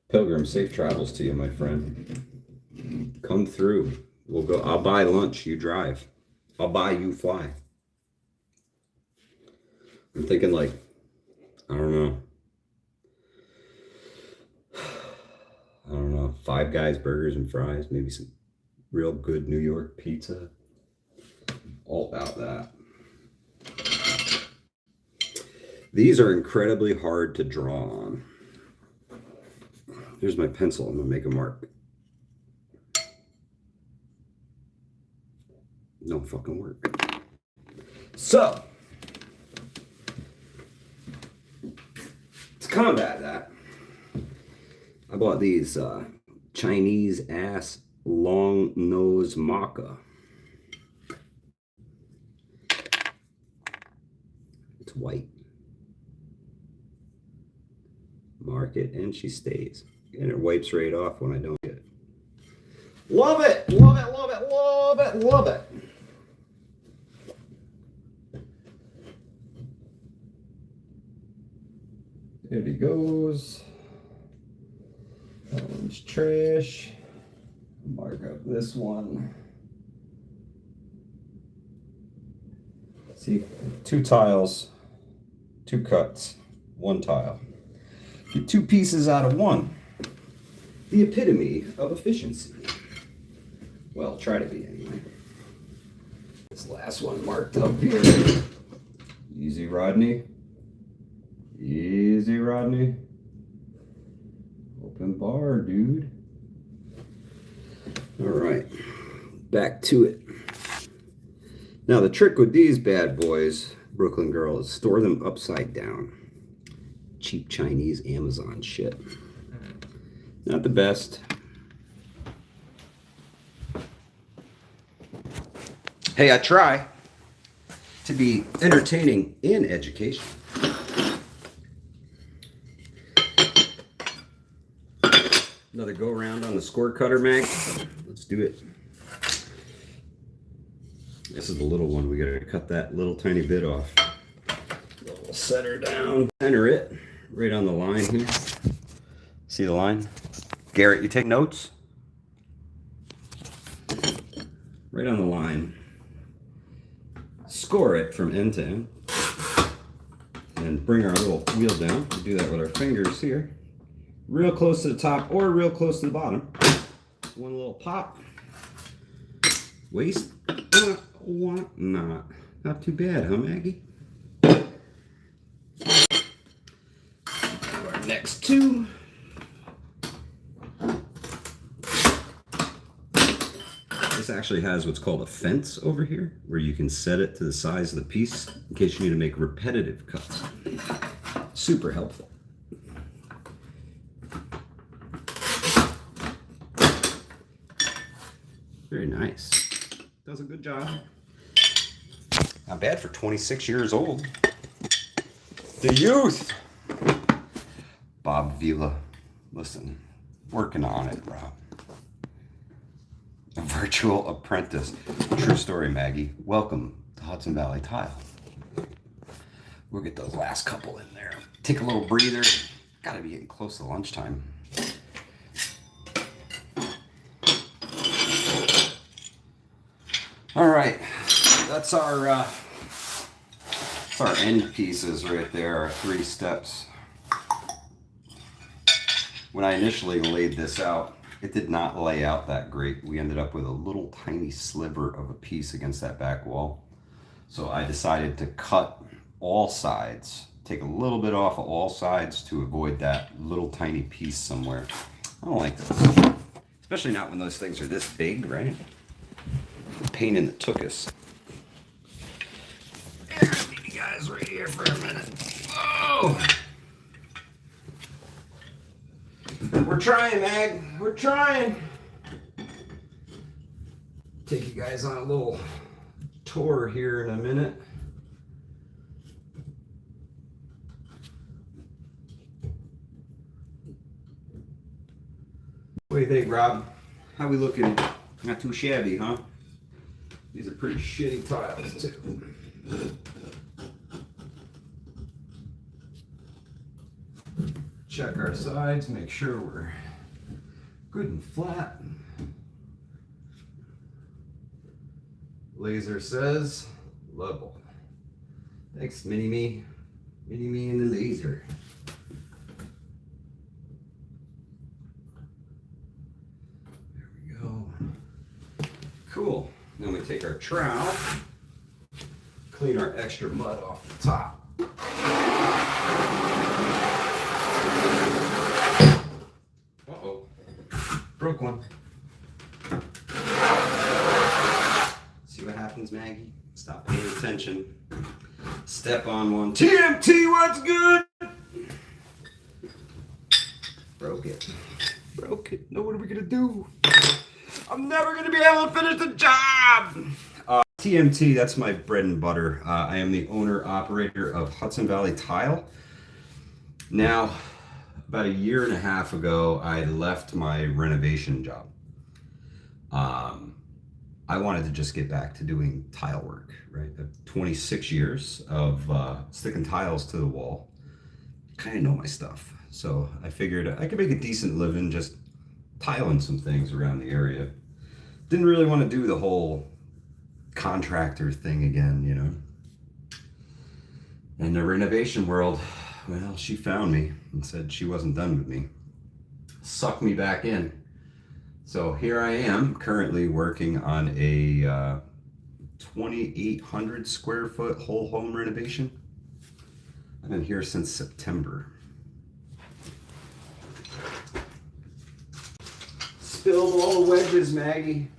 Pilgrim, safe travels to you, my friend. Come through. We'll go. I'll buy lunch. You drive. I'll buy you fly. I'm thinking like, I don't know, Five Guys burgers and fries, maybe some real good New York pizza. All about that. These are incredibly hard to draw on. Here's my pencil. I'm going to make a mark. No fucking work. So, to combat that, I bought these Chinese ass long nose maca. It's white. Mark it and she stays. And it wipes right off when I don't get it. Love it! Love it, love it, love it, love it! There he goes. That one's trash. Mark up this one. See, 2 tiles, 2 cuts, 1 tile. Get 2 pieces out of 1. the epitome of efficiency. Well, try to be anyway. This last one marked up here. Easy, Rodney. Easy, Rodney. Open bar, dude. All right, back to it. Now the trick with these bad boys, Brooklyn Grayl, is store them upside down. Cheap Chinese Amazon shit. Not the best. Hey, I try to be entertaining and educational. Another go around on the score cutter, Mag. Let's do it. This is the little one. We gotta cut that little tiny bit off. We'll set her down, center it right on the line here. See the line? Garrett, you take notes? Right on the line. Score it from end to end. And bring our little wheel down. We do that with our fingers here. Real close to the top or real close to the bottom. One little pop. Waist. What not? Not too bad, huh, Maggie? Our next two. This actually has what's called a fence over here, where you can set it to the size of the piece in case you need to make repetitive cuts. Super helpful. Very nice. Does a good job. Not bad for 26 years old. The youth. Bob Vila. Listen, working on it, bro. A virtual apprentice. True story, Maggie. Welcome to Hudson Valley Tile. We'll get those last couple in there. Take a little breather. Gotta be getting close to lunchtime. All right, that's our end pieces right there, our 3 steps. When I initially laid this out, it did not lay out that great. We ended up with a little tiny sliver of a piece against that back wall. So I decided to cut all sides, take a little bit off of all sides to avoid that little tiny piece somewhere. I don't like this, especially not when those things are this big, right? Pain in the tuchus. I'll leave you guys right here for a minute. Oh! We're trying, Mag. We're trying. Take you guys on a little tour here in a minute. What do you think, Rob? How we looking? Not too shabby, huh? These are pretty shitty tiles, too. Check our sides, make sure we're good and flat. Laser says level. Thanks, Mini-Me. Mini-Me and the laser. There we go. Cool. Then we take our trowel, clean our extra mud off the top. Uh-oh. Broke one. See what happens, Maggie? Stop paying attention. Step on one. TMT, what's good? Broke it. Broke it. Now what are we gonna do? I'm never gonna be able to finish the job. TMT, that's my bread and butter. I am the owner operator of Hudson Valley Tile. Now, about 1.5 years ago, I left my renovation job. I wanted to just get back to doing tile work, right? 26 years of sticking tiles to the wall. Kind of know my stuff. So I figured I could make a decent living just tiling some things around the area. Didn't really want to do the whole contractor thing again, you know. And the renovation world, well, she found me and said she wasn't done with me. suck me back in. So here I am currently working on a 2,800 square foot whole home renovation. I've been here since September. Spilled all the wedges, Maggie.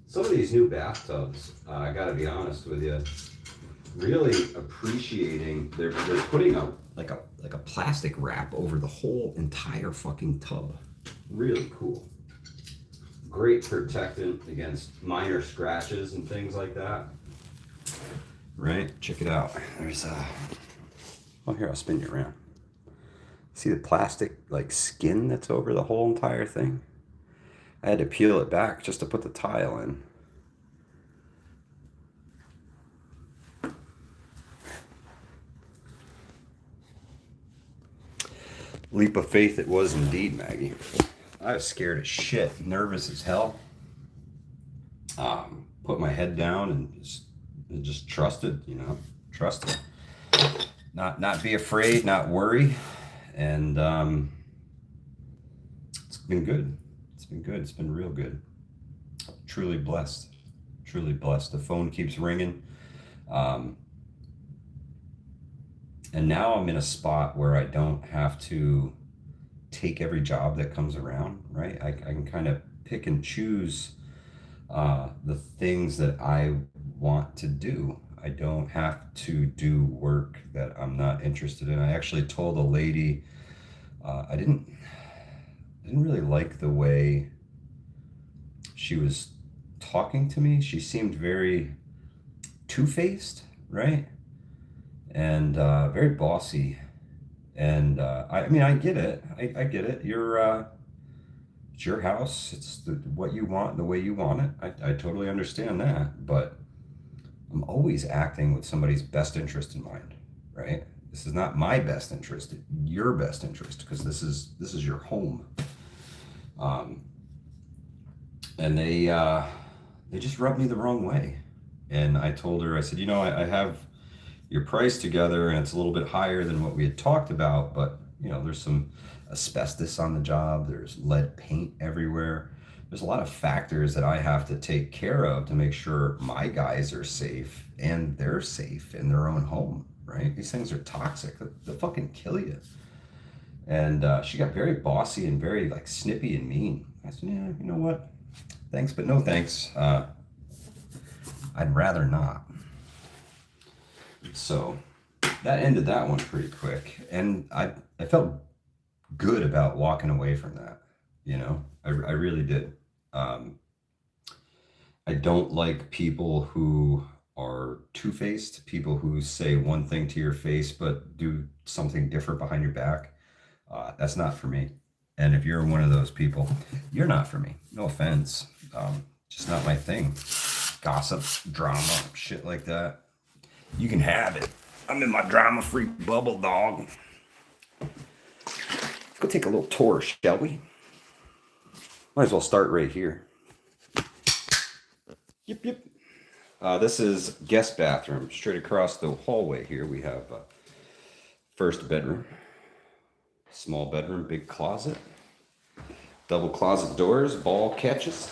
Some of these new bathtubs, I gotta be honest with you, really appreciating, they're putting a like a plastic wrap over the whole entire fucking tub. Really cool. Great protectant against minor scratches and things like that. Right? Check it out. There's oh, here, I'll spin you around. See the plastic like skin that's over the whole entire thing? I had to peel it back just to put the tile in. Leap of faith it was indeed, Maggie. I was scared as shit, nervous as hell. Put my head down and just trusted, you know, trusted. Not be afraid, not worry. And it's been good. It's been good. It's been real good. Truly blessed. Truly blessed. The phone keeps ringing. And now I'm in a spot where I don't have to take every job that comes around, right? I can kind of pick and choose the things that I want to do. I don't have to do work that I'm not interested in. I actually told a lady, I didn't really like the way she was talking to me. She seemed very two-faced, right? And very bossy. And I mean, I get it. I get it. It's your house. It's what you want, the way you want it. I totally understand that. But I'm always acting with somebody's best interest in mind, right? This is not my best interest, your best interest, because this is your home. And they just rubbed me the wrong way. And I told her, I said, you know, I have your price together and it's a little bit higher than what we had talked about, but you know, there's some asbestos on the job, there's lead paint everywhere. There's a lot of factors that I have to take care of to make sure my guys are safe and they're safe in their own home, right? These things are toxic. They'll fucking kill you. And she got very bossy and very like snippy and mean. I said, yeah, you know what? Thanks, but no thanks. I'd rather not. So that ended that one pretty quick. And I felt good about walking away from that. You know, I really did. I don't like people who are two-faced, people who say one thing to your face but do something different behind your back. That's not for me. And if you're one of those people, you're not for me. No offense. Just not my thing. Gossip, drama, shit like that. You can have it. I'm in my drama-free bubble, dog. Let's go take a little tour, shall we? Might as well start right here. Yep. This is guest bathroom. Straight across the hallway here, we have first bedroom. Small bedroom, big closet. Double closet doors, ball catches.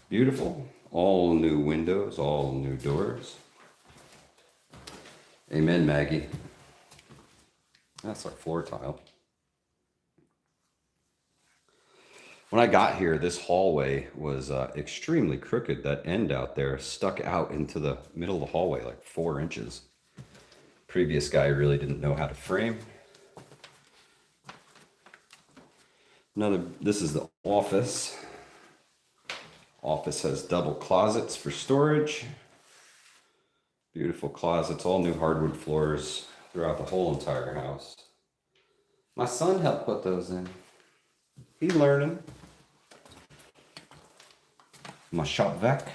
Beautiful. All new windows, all new doors. Amen, Maggie. That's our floor tile. When I got here, this hallway was extremely crooked. That end out there stuck out into the middle of the hallway like 4 inches. Previous guy really didn't know how to frame. This is the office. Office has double closets for storage. Beautiful closets, all new hardwood floors throughout the whole entire house. My son helped put those in. He's learning. My shop vac.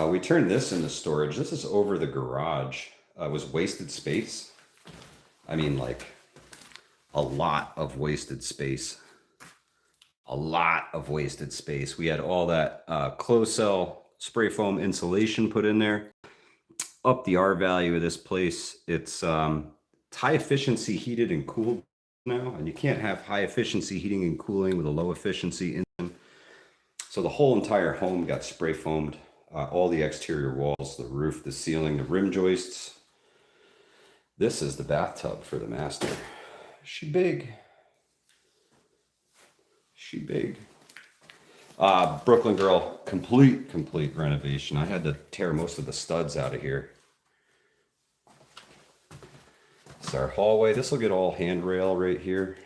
We turned this into storage. This is over the garage. It was wasted space. I mean, like a lot of wasted space. A lot of wasted space. We had all that closed cell spray foam insulation put in there. Up the R value of this place. It's high efficiency heated and cooled now, and you can't have high efficiency heating and cooling with a low efficiency engine. So the whole entire home got spray foamed. All the exterior walls, the roof, the ceiling, the rim joists. This is the bathtub for the master. She big. She big. Brooklyn Grayl, complete renovation. I had to tear most of the studs out of here. It's our hallway. This will get all handrail right here,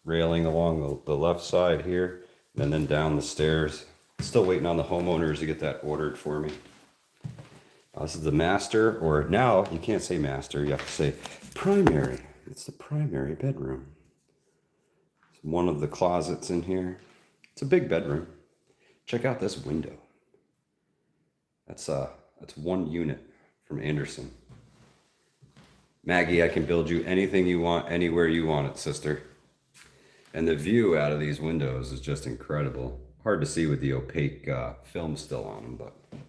railing along the left side here, and then down the stairs. Still waiting on the homeowners to get that ordered for me. This is the master, or now you can't say master, you have to say primary. It's the primary bedroom. It's one of the closets in here. It's a big bedroom. Check out this window. That's one unit from Anderson. Maggie, I can build you anything you want, anywhere you want it, sister. And the view out of these windows is just incredible. Hard to see with the opaque film still on them, but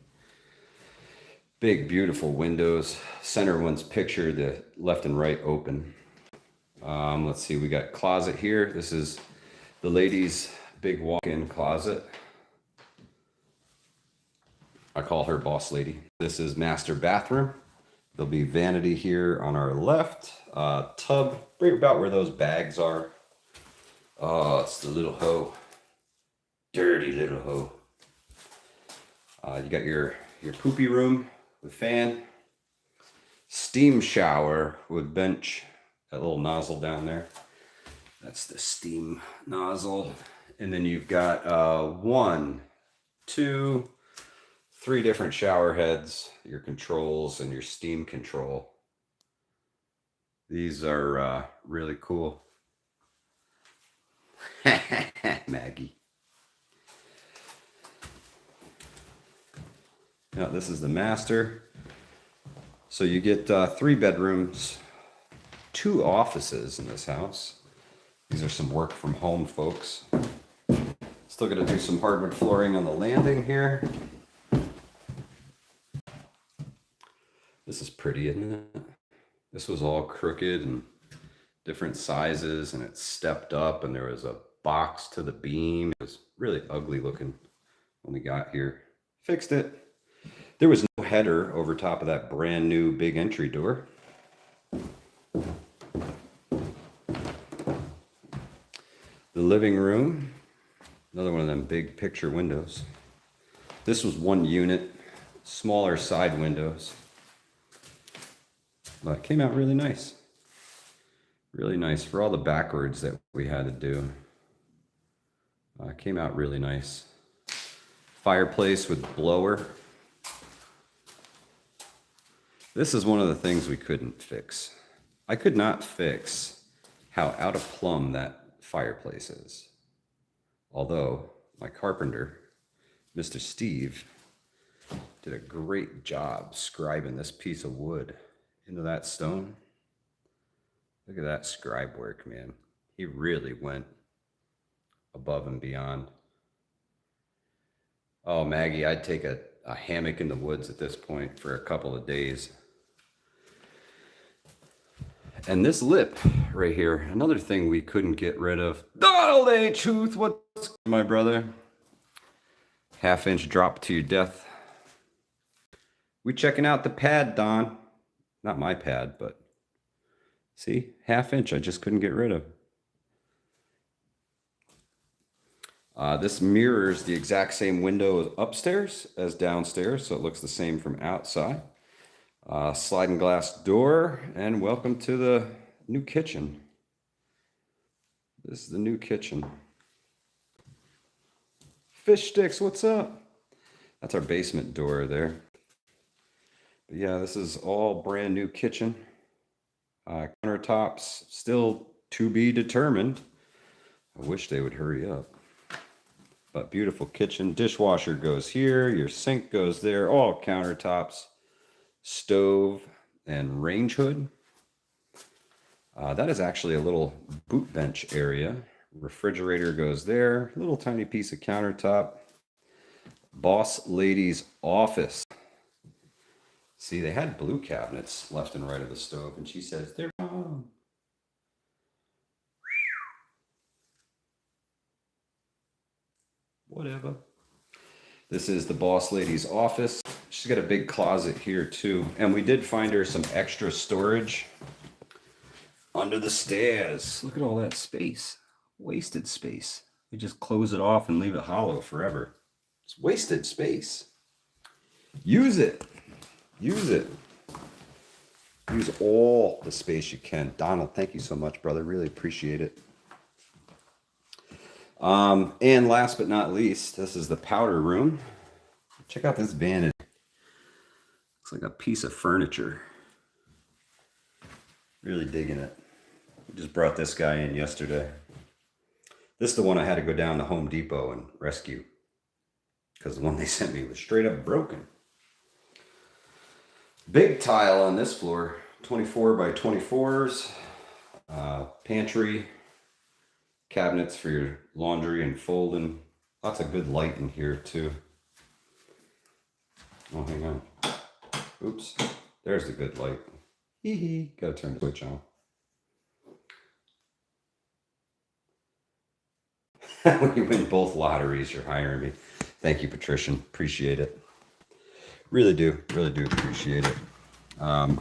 big, beautiful windows. Center one's picture, the left and right open. Let's see, we got closet here. This is the ladies' big walk-in closet. I call her boss lady. This is master bathroom. There'll be vanity here on our left. Tub, right about where those bags are. Oh, it's the little hoe. Dirty little hoe. You got your poopy room with fan. Steam shower with bench. That little nozzle down there. That's the steam nozzle. And then you've got 1, 2, 3 different shower heads, your controls, and your steam control. These are really cool. Maggie. Now this is the master. So you get 3 bedrooms, 2 offices in this house. These are some work from home folks. Still gonna do some hardwood flooring on the landing here. This is pretty, isn't it? This was all crooked and different sizes, and it stepped up, and there was a box to the beam. It was really ugly looking when we got here. Fixed it. There was no header over top of that brand new big entry door. The living room, another one of them big picture windows. This was 1 unit, smaller side windows. But it came out really nice. Really nice for all the backwards that we had to do. It came out really nice. Fireplace with blower. This is one of the things we couldn't fix. I could not fix how out of plumb that fireplace is. Although my carpenter, Mr. Steve, did a great job scribing this piece of wood into that stone. Look at that scribe work, man. He really went above and beyond. Oh, Maggie, I'd take a hammock in the woods at this point for a couple of days. And this lip right here, another thing we couldn't get rid of. Donald A. Truth, what's my brother? 1/2 inch drop to your death. We checking out the pad, Don. Not my pad, but see, 1/2 inch I just couldn't get rid of. This mirrors the exact same window upstairs as downstairs, so it looks the same from outside. Sliding glass door, and welcome to the new kitchen. This is the new kitchen. Fish sticks, what's up? That's our basement door there. But yeah, this is all brand new kitchen. Countertops still to be determined. I wish they would hurry up. But beautiful kitchen. Dishwasher goes here. Your sink goes there. All countertops. Stove and range hood. That is actually a little boot bench area. Refrigerator goes there. Little tiny piece of countertop. Boss lady's office. See, they had blue cabinets left and right of the stove, and she says, they're wrong. Whatever. This is the boss lady's office. She's got a big closet here too. And we did find her some extra storage under the stairs. Look at all that space. Wasted space. We just close it off and leave it hollow forever. It's wasted space. Use it. Use it. Use all the space you can. Donald, thank you so much, brother. Really appreciate it. And last but not least, this is the powder room. Check out this vanity. Looks like a piece of furniture. Really digging it. We just brought this guy in yesterday. This is the one I had to go down to Home Depot and rescue, because the one they sent me was straight up broken. Big tile on this floor, 24 by 24s, pantry, cabinets for your laundry and folding. Lots of good light in here too. Oh, hang on. Oops, there's the good light. Hee hee, gotta turn the switch on. When you win both lotteries, you're hiring me. Thank you, Patrician. Appreciate it. Really do appreciate it. I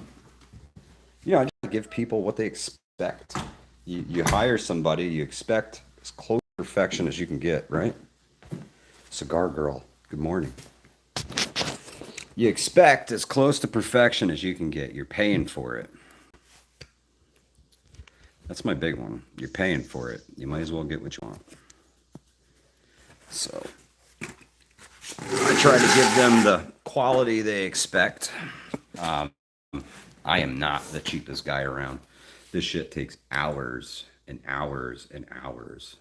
just give people what they expect. You hire somebody, you expect as close to perfection as you can get, right? Cigar Girl, good morning. You expect as close to perfection as you can get. You're paying for it. That's my big one. You're paying for it. You might as well get what you want. So I try to give them the quality they expect. I am not the cheapest guy around. This shit takes hours and hours and hours.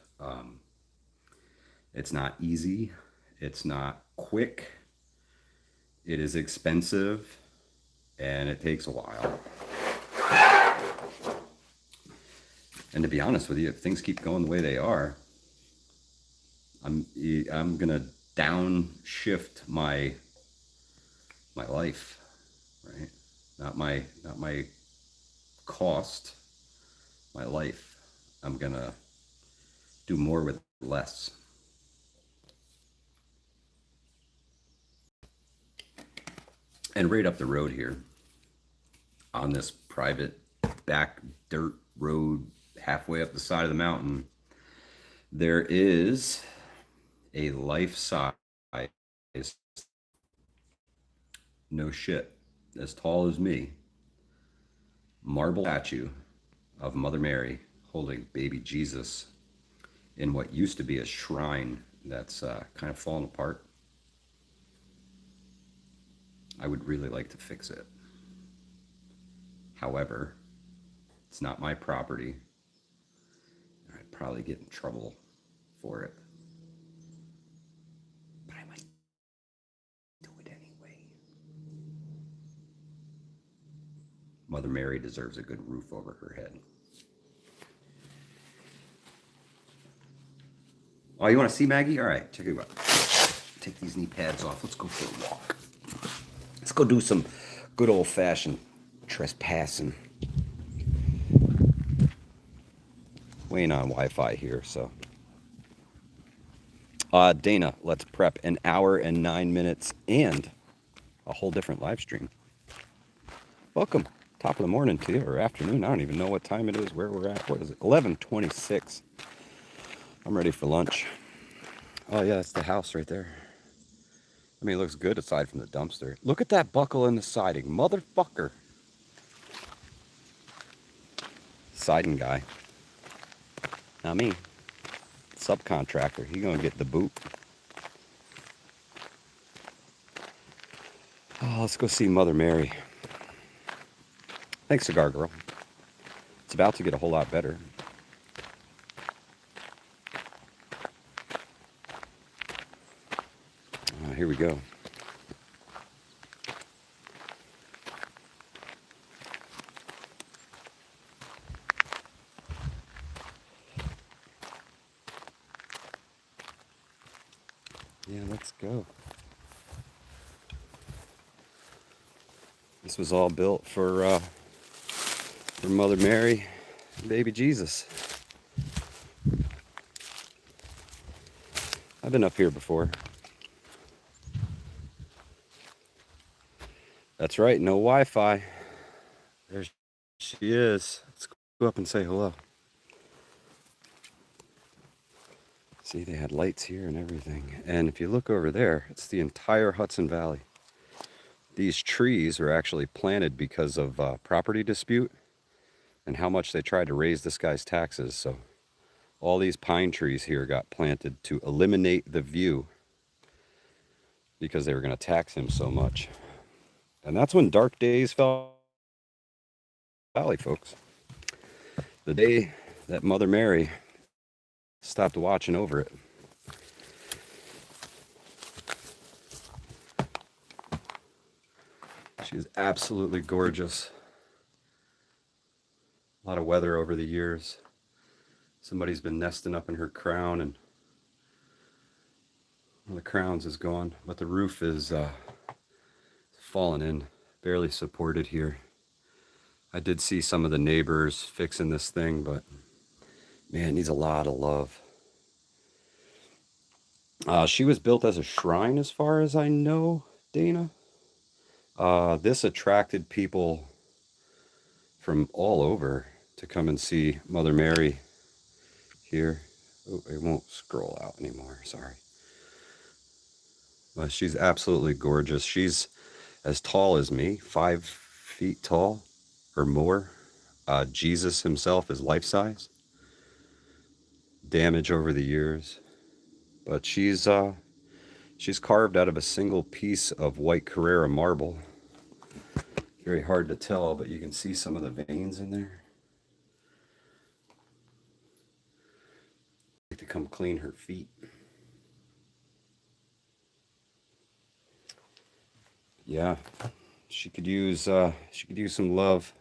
It's not easy. It's not quick. It is expensive, and it takes a while. And to be honest with you, if things keep going the way they are, I'm gonna downshift my life, right? Not my cost, my life. I'm gonna do more with less. And right up the road here, on this private back dirt road halfway up the side of the mountain, there is a life-size, no shit, as tall as me, marble statue of Mother Mary holding baby Jesus in what used to be a shrine that's kind of fallen apart. I would really like to fix it. However, it's not my property. I'd probably get in trouble for it. But I might do it anyway. Mother Mary deserves a good roof over her head. Oh, you want to see Maggie? All right, check it out. Take these knee pads off. Let's go for a walk. Let's go do some good old-fashioned trespassing. We ain't on Wi-Fi here, so. Dana, let's prep an hour and 9 minutes and a whole different live stream. Welcome. Top of the morning to you, or afternoon. I don't even know what time it is, where we're at. What is it? 11:26. I'm ready for lunch. Oh, yeah, that's the house right there. I mean, it looks good aside from the dumpster. Look at that buckle in the siding. Motherfucker. Siding guy. Not me. Subcontractor. He gonna get the boot. Oh, let's go see Mother Mary. Thanks, Cigar Girl. It's about to get a whole lot better. Here we go. Yeah, let's go. This was all built for Mother Mary and baby Jesus. I've been up here before. That's right, no Wi-Fi. There she is. Let's go up and say hello. See, they had lights here and everything. And if you look over there, it's the entire Hudson Valley. These trees are actually planted because of property dispute and how much they tried to raise this guy's taxes. So all these pine trees here got planted to eliminate the view because they were going to tax him so much. And that's when dark days fell valley, folks. The day that Mother Mary stopped watching over it. She's absolutely gorgeous. A lot of weather over the years. Somebody's been nesting up in her crown, and one of the crowns is gone, but the roof is fallen in, barely supported here. I did see some of the neighbors fixing this thing, but man, it needs a lot of love. She was built as a shrine, as far as I know, Dana. This attracted people from all over to come and see Mother Mary here. Oh, it won't scroll out anymore, sorry. But she's absolutely gorgeous. She's as tall as me, 5 feet tall or more. Jesus himself is life-size. Damage over the years. But she's carved out of a single piece of white Carrara marble. Very hard to tell, but you can see some of the veins in there. I like to come clean her feet. Yeah, she could use some love.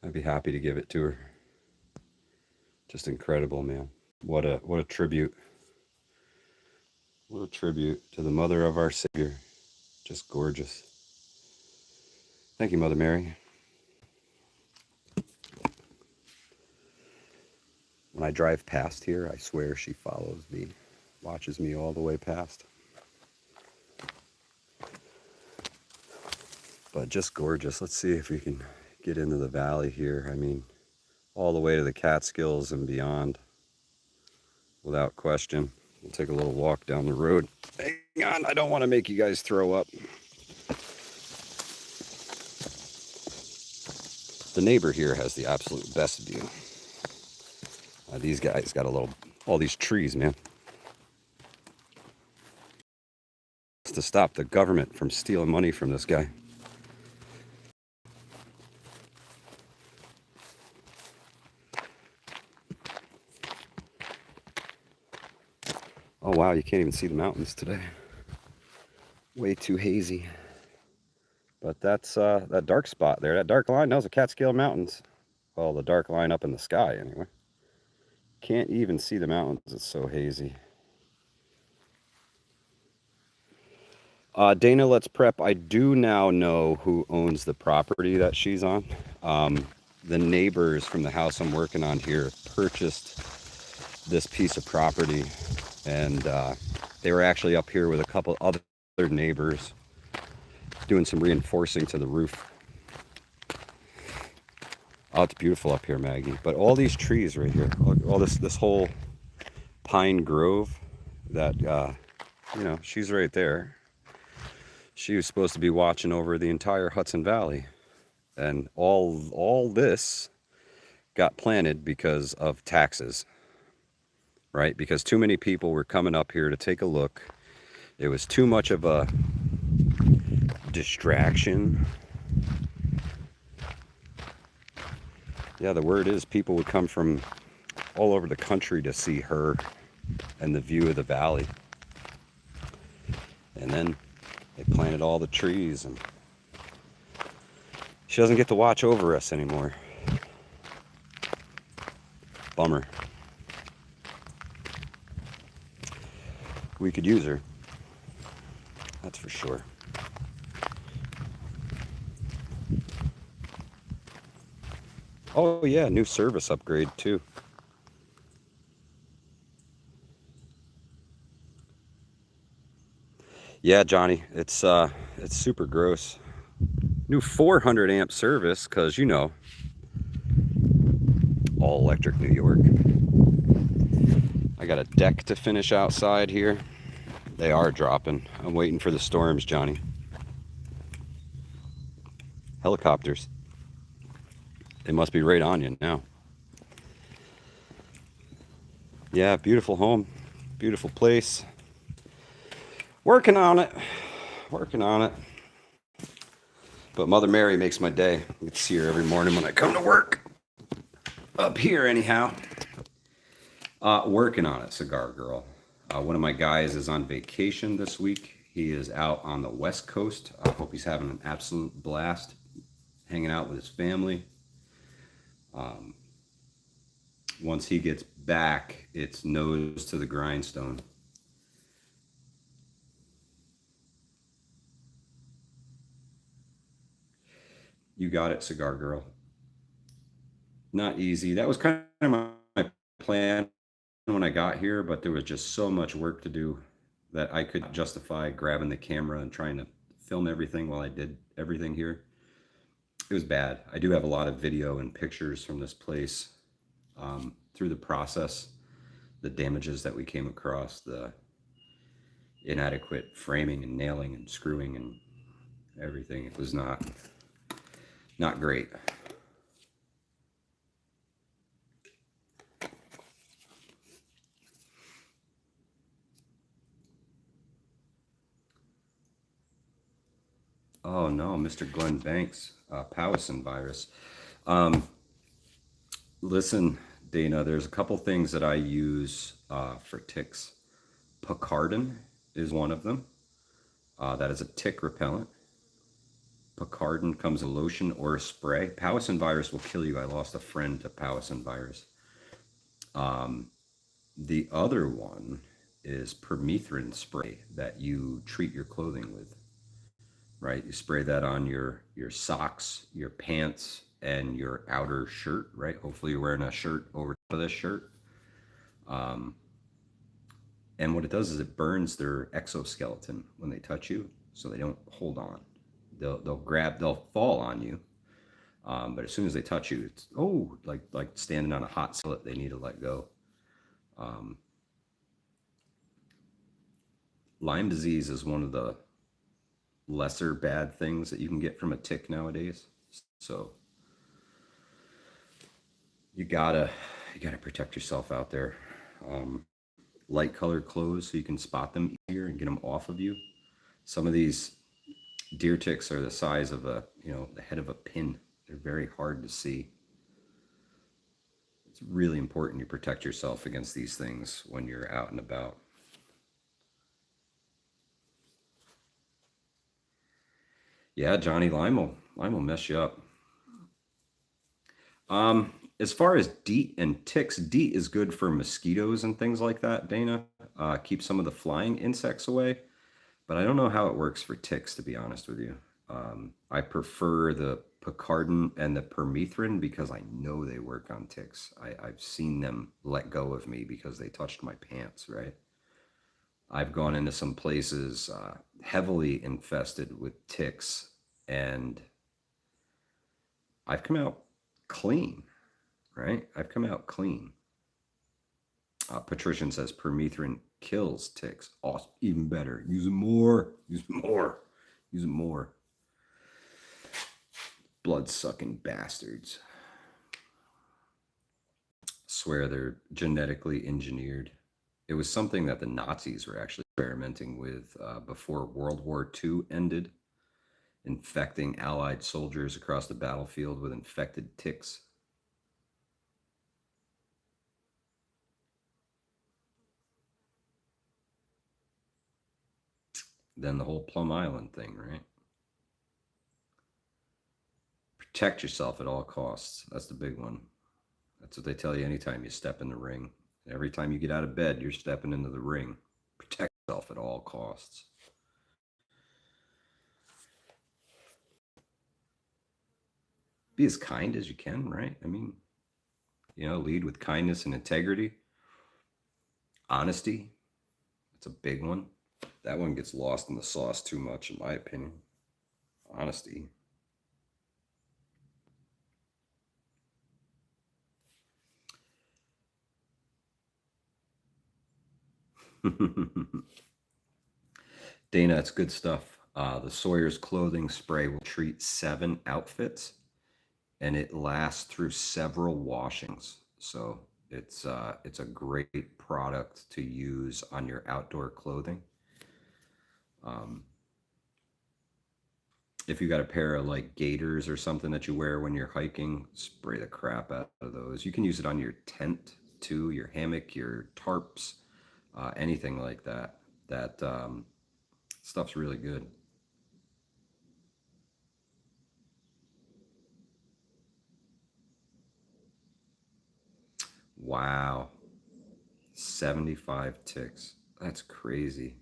I'd be happy to give it to her. Just incredible, man. What a tribute. What a tribute to the mother of our Savior. Just gorgeous. Thank you, Mother Mary. When I drive past here, I swear she follows me, watches me all the way past. But just gorgeous. Let's see if we can get into the valley here. I mean, all the way to the Catskills and beyond, without question. We'll take a little walk down the road. Hang on, I don't want to make you guys throw up. The neighbor here has the absolute best view. These guys got all these trees, man. To stop the government from stealing money from this guy. Oh wow, you can't even see the mountains today. Way too hazy. But that's that dark spot there, that dark line, those are Catskill Mountains. Well, the dark line up in the sky anyway. Can't even see the mountains, it's so hazy. Dana, let's prep. I do now know who owns the property that she's on. The neighbors from the house I'm working on here purchased this piece of property, and they were actually up here with a couple other neighbors doing some reinforcing to the roof. Oh, it's beautiful up here, Maggie. But all these trees right here, all this whole pine grove, that you know, she's right there. She was supposed to be watching over the entire Hudson Valley, and all this got planted because of taxes, right? Because too many people were coming up here to take a look. It was too much of a distraction. Yeah, the word is people would come from all over the country to see her and the view of the valley. And then they planted all the trees, and she doesn't get to watch over us anymore. Bummer. We could use her. That's for sure. Oh yeah, new service upgrade too. Yeah, Johnny, it's super gross. New 400 amp service cuz all electric New York. I got a deck to finish outside here. They are dropping. I'm waiting for the storms, Johnny. Helicopters. They must be right on you now. Yeah, beautiful home. Beautiful place. Working on it. Working on it. But Mother Mary makes my day. I get to see her every morning when I come to work. Up here, anyhow. Working on it, Cigar Girl. One of my guys is on vacation this week. He is out on the West Coast. I hope he's having an absolute blast hanging out with his family. Once he gets back, it's nose to the grindstone. You got it, Cigar Girl. Not easy. That was kind of my plan when I got here, but there was just so much work to do that I could justify grabbing the camera and trying to film everything while I did everything here. It was bad. I do have a lot of video and pictures from this place through the process, the damages that we came across, the inadequate framing and nailing and screwing and everything. It was not great. Oh no, Mr. Glenn Banks, Powison virus. Um, Listen, Dana, there's a couple things that I use for ticks. Picardin is one of them. That is a tick repellent. Picardin comes a lotion or a spray. Powison virus will kill you. I lost a friend to Powison virus. The other one is permethrin spray that you treat your clothing with. Right, you spray that on your socks, your pants, and your outer shirt. Right, hopefully you're wearing a shirt over top of this shirt. Um, and what it does is it burns their exoskeleton when they touch you, so they don't hold on. They'll fall on you, but as soon as they touch you, it's like standing on a hot skillet. They need to let go. Um, Lyme disease is one of the lesser bad things that you can get from a tick nowadays. So you gotta protect yourself out there. Um, Light colored clothes so you can spot them easier and get them off of you. Some of these deer ticks are the size of the head of a pin. They're very hard to see. It's really important you protect yourself against these things when you're out and about. Yeah, Johnny, Lime will mess you up. As far as DEET and ticks, DEET is good for mosquitoes and things like that, Dana. Keep some of the flying insects away. But I don't know how it works for ticks, to be honest with you. I prefer the Picardin and the permethrin because I know they work on ticks. I've seen them let go of me because they touched my pants, right? I've gone into some places heavily infested with ticks, and I've come out clean, right? I've come out clean. Patrician says permethrin kills ticks. Awesome, even better. Use it more. Use it more. Use it more. Blood sucking bastards. Swear they're genetically engineered. It was something that the Nazis were actually experimenting with before World War II ended, infecting Allied soldiers across the battlefield with infected ticks. Then the whole Plum Island thing, right? Protect yourself at all costs. That's the big one. That's what they tell you anytime you step in the ring. Every time you get out of bed, you're stepping into the ring. Protect yourself at all costs. be as kind as you can, right? I mean, lead with kindness and integrity. Honesty, it's a big one. That one gets lost in the sauce too much, in my opinion. Honesty. Dana, it's good stuff. The Sawyer's clothing spray will treat 7 outfits, and it lasts through several washings. So it's a great product to use on your outdoor clothing. Um, if you got a pair of like gaiters or something that you wear when you're hiking, spray the crap out of those. You can use it on your tent too, your hammock, your tarps, anything like that. That stuff's really good. Wow, 75 ticks. That's crazy.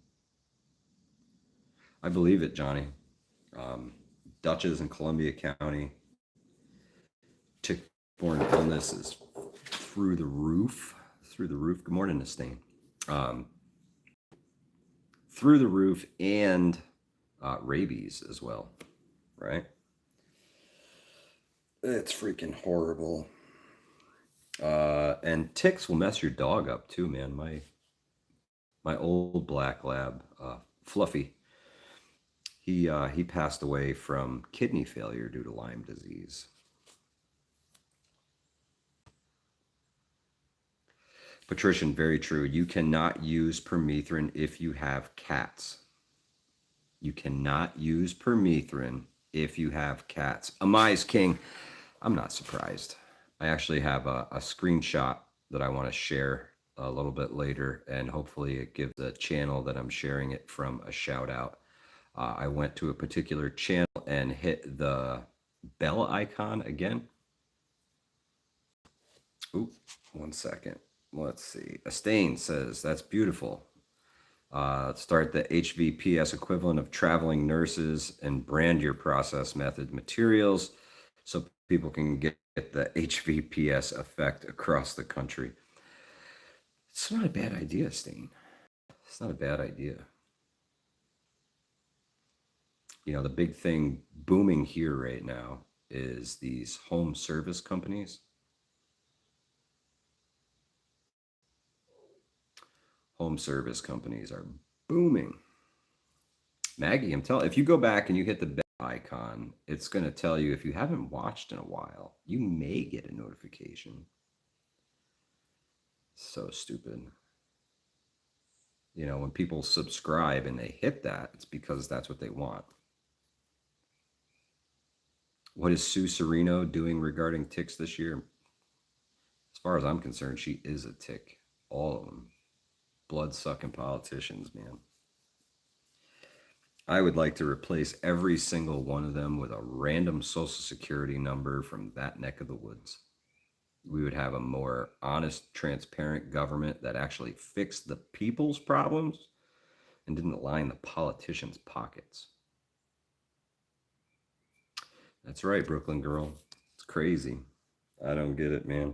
I believe it, Johnny. Um, Dutchess in Columbia County, tick-borne illness is through the roof. Through the roof. Good morning, Estain. Um, through the roof, and rabies as well, right? It's freaking horrible. And ticks will mess your dog up too, man. My old black lab, Fluffy, he passed away from kidney failure due to Lyme disease. Patrician, very true. You cannot use permethrin if you have cats. You cannot use permethrin if you have cats. Amai's King, I'm not surprised. I actually have a screenshot that I want to share a little bit later, and hopefully it gives the channel that I'm sharing it from a shout out. I went to a particular channel and hit the bell icon again. Oop, 1 second. Let's see. Estain says, that's beautiful. Start the HVPS equivalent of traveling nurses and brand your process method materials so people can get the HVPS effect across the country. It's not a bad idea, Steen. It's not a bad idea. The big thing booming here right now is these home service companies. Home service companies are booming. Maggie, I'm telling, if you go back and you hit the bell icon, it's going to tell you if you haven't watched in a while, you may get a notification. So stupid. When people subscribe and they hit that, it's because that's what they want. What is Sue Serino doing regarding ticks this year? As far as I'm concerned, she is a tick. All of them. Blood-sucking politicians, man. I would like to replace every single one of them with a random social security number from that neck of the woods. We would have a more honest, transparent government that actually fixed the people's problems and didn't line the politicians' pockets. That's right, Brooklyn girl. It's crazy. I don't get it, man.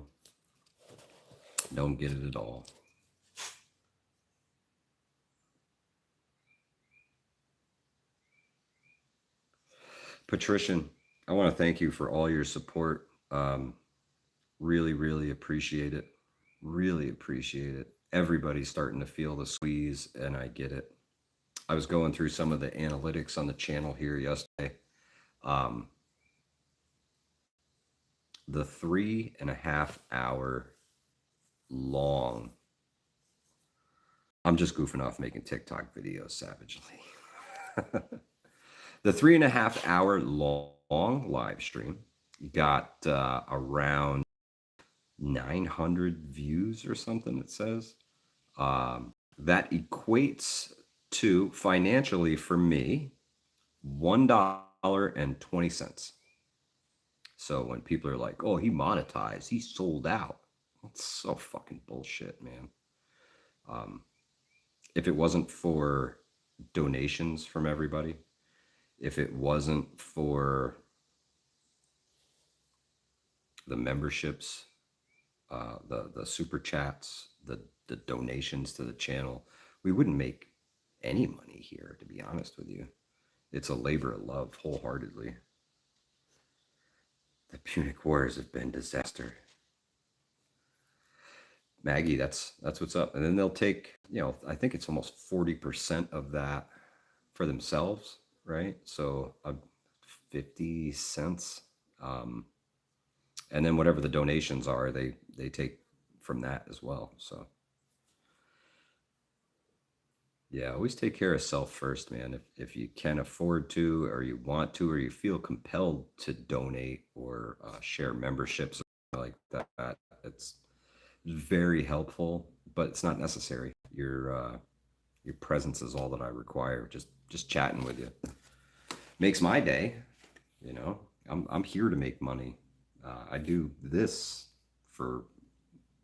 Don't get it at all. Patrician, I want to thank you for all your support. Really, really appreciate it. Really appreciate it. Everybody's starting to feel the squeeze, and I get it. I was going through some of the analytics on the channel here yesterday. The 3.5 hour long. I'm just goofing off making TikTok videos savagely. The 3.5 hour long live stream got around 900 views or something, it says. That equates to, financially for me, $1.20. So when people are like, oh, he monetized, he sold out. It's so fucking bullshit, man. If it wasn't for donations from everybody, if it wasn't for the memberships, the super chats, the donations to the channel, we wouldn't make any money here, to be honest with you. It's a labor of love, wholeheartedly. The Punic Wars have been disaster. Maggie, that's what's up. And then they'll take, I think it's almost 40% of that for themselves, right? So 50 cents. And then whatever the donations are, they take from that as well. So yeah, always take care of self first, man. If you can afford to, or you want to, or you feel compelled to donate or share memberships like that, it's very helpful, but it's not necessary. Your presence is all that I require. Just chatting with you makes my day. You know, I'm here to make money. I do this for,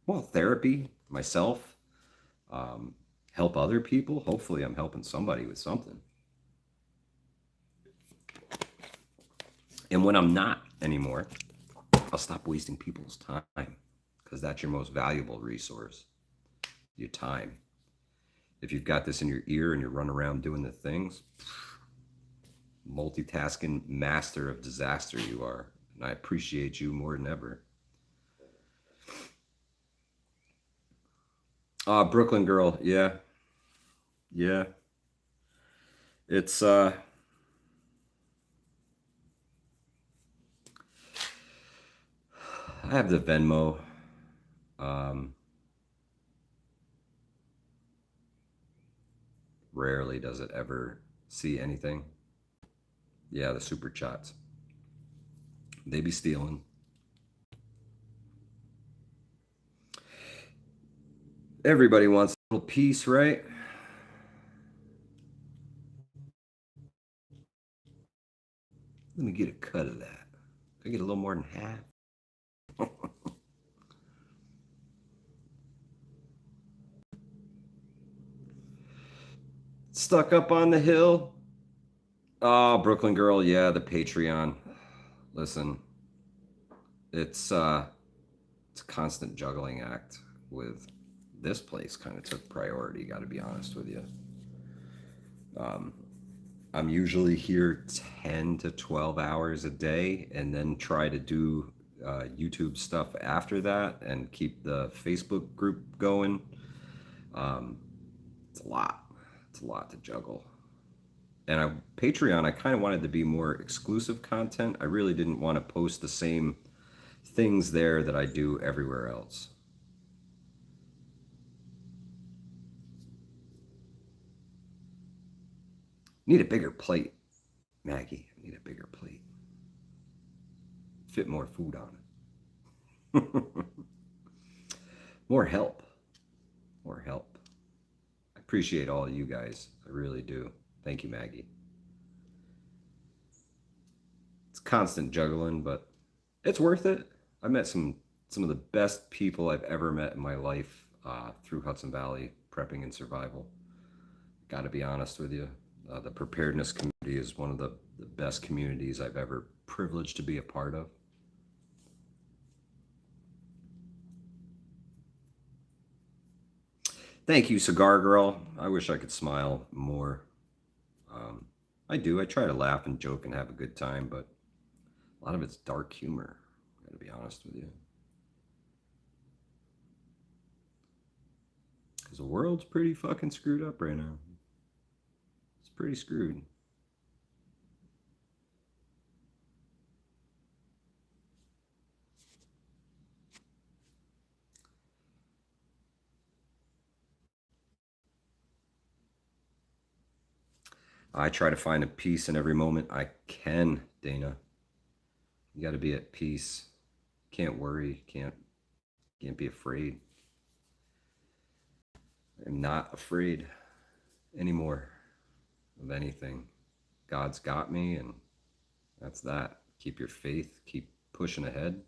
well, therapy, myself, help other people. Hopefully, I'm helping somebody with something. And when I'm not anymore, I'll stop wasting people's time, because that's your most valuable resource, your time. If you've got this in your ear and you're running around doing the things, multitasking master of disaster you are. And I appreciate you more than ever. Brooklyn girl, yeah. Yeah. It's I have the Venmo. Um Rarely does it ever see anything. Yeah, the super chats. They be stealing. Everybody wants a little piece, right? Let me get a cut of that. I get a little more than half. Stuck up on the hill. Oh, Brooklyn girl, yeah, the Patreon. Listen, it's it's a constant juggling act with this place. Kind of took priority, got to be honest with you. Um, I'm usually here 10 to 12 hours a day, and then try to do YouTube stuff after that and keep the Facebook group going. Um, it's a lot. It's a lot to juggle. And Patreon, I kind of wanted to be more exclusive content. I really didn't want to post the same things there that I do everywhere else. Need a bigger plate, Maggie. I need a bigger plate. Fit more food on it. More help. More help. I appreciate all of you guys. I really do. Thank you, Maggie. It's constant juggling, but it's worth it. I met some of the best people I've ever met in my life through Hudson Valley prepping and survival. Got to be honest with you. The preparedness community is one of the best communities I've ever privileged to be a part of. Thank you, Cigar Girl. I wish I could smile more. Um, I do. I try to laugh and joke and have a good time, but a lot of it's dark humor. I gotta be honest with you. Because the world's pretty fucking screwed up right now. It's pretty screwed. I try to find a peace in every moment I can, Dana. You got to be at peace. Can't worry. Can't be afraid. I'm not afraid anymore of anything. God's got me, and that's that. Keep your faith. Keep pushing ahead,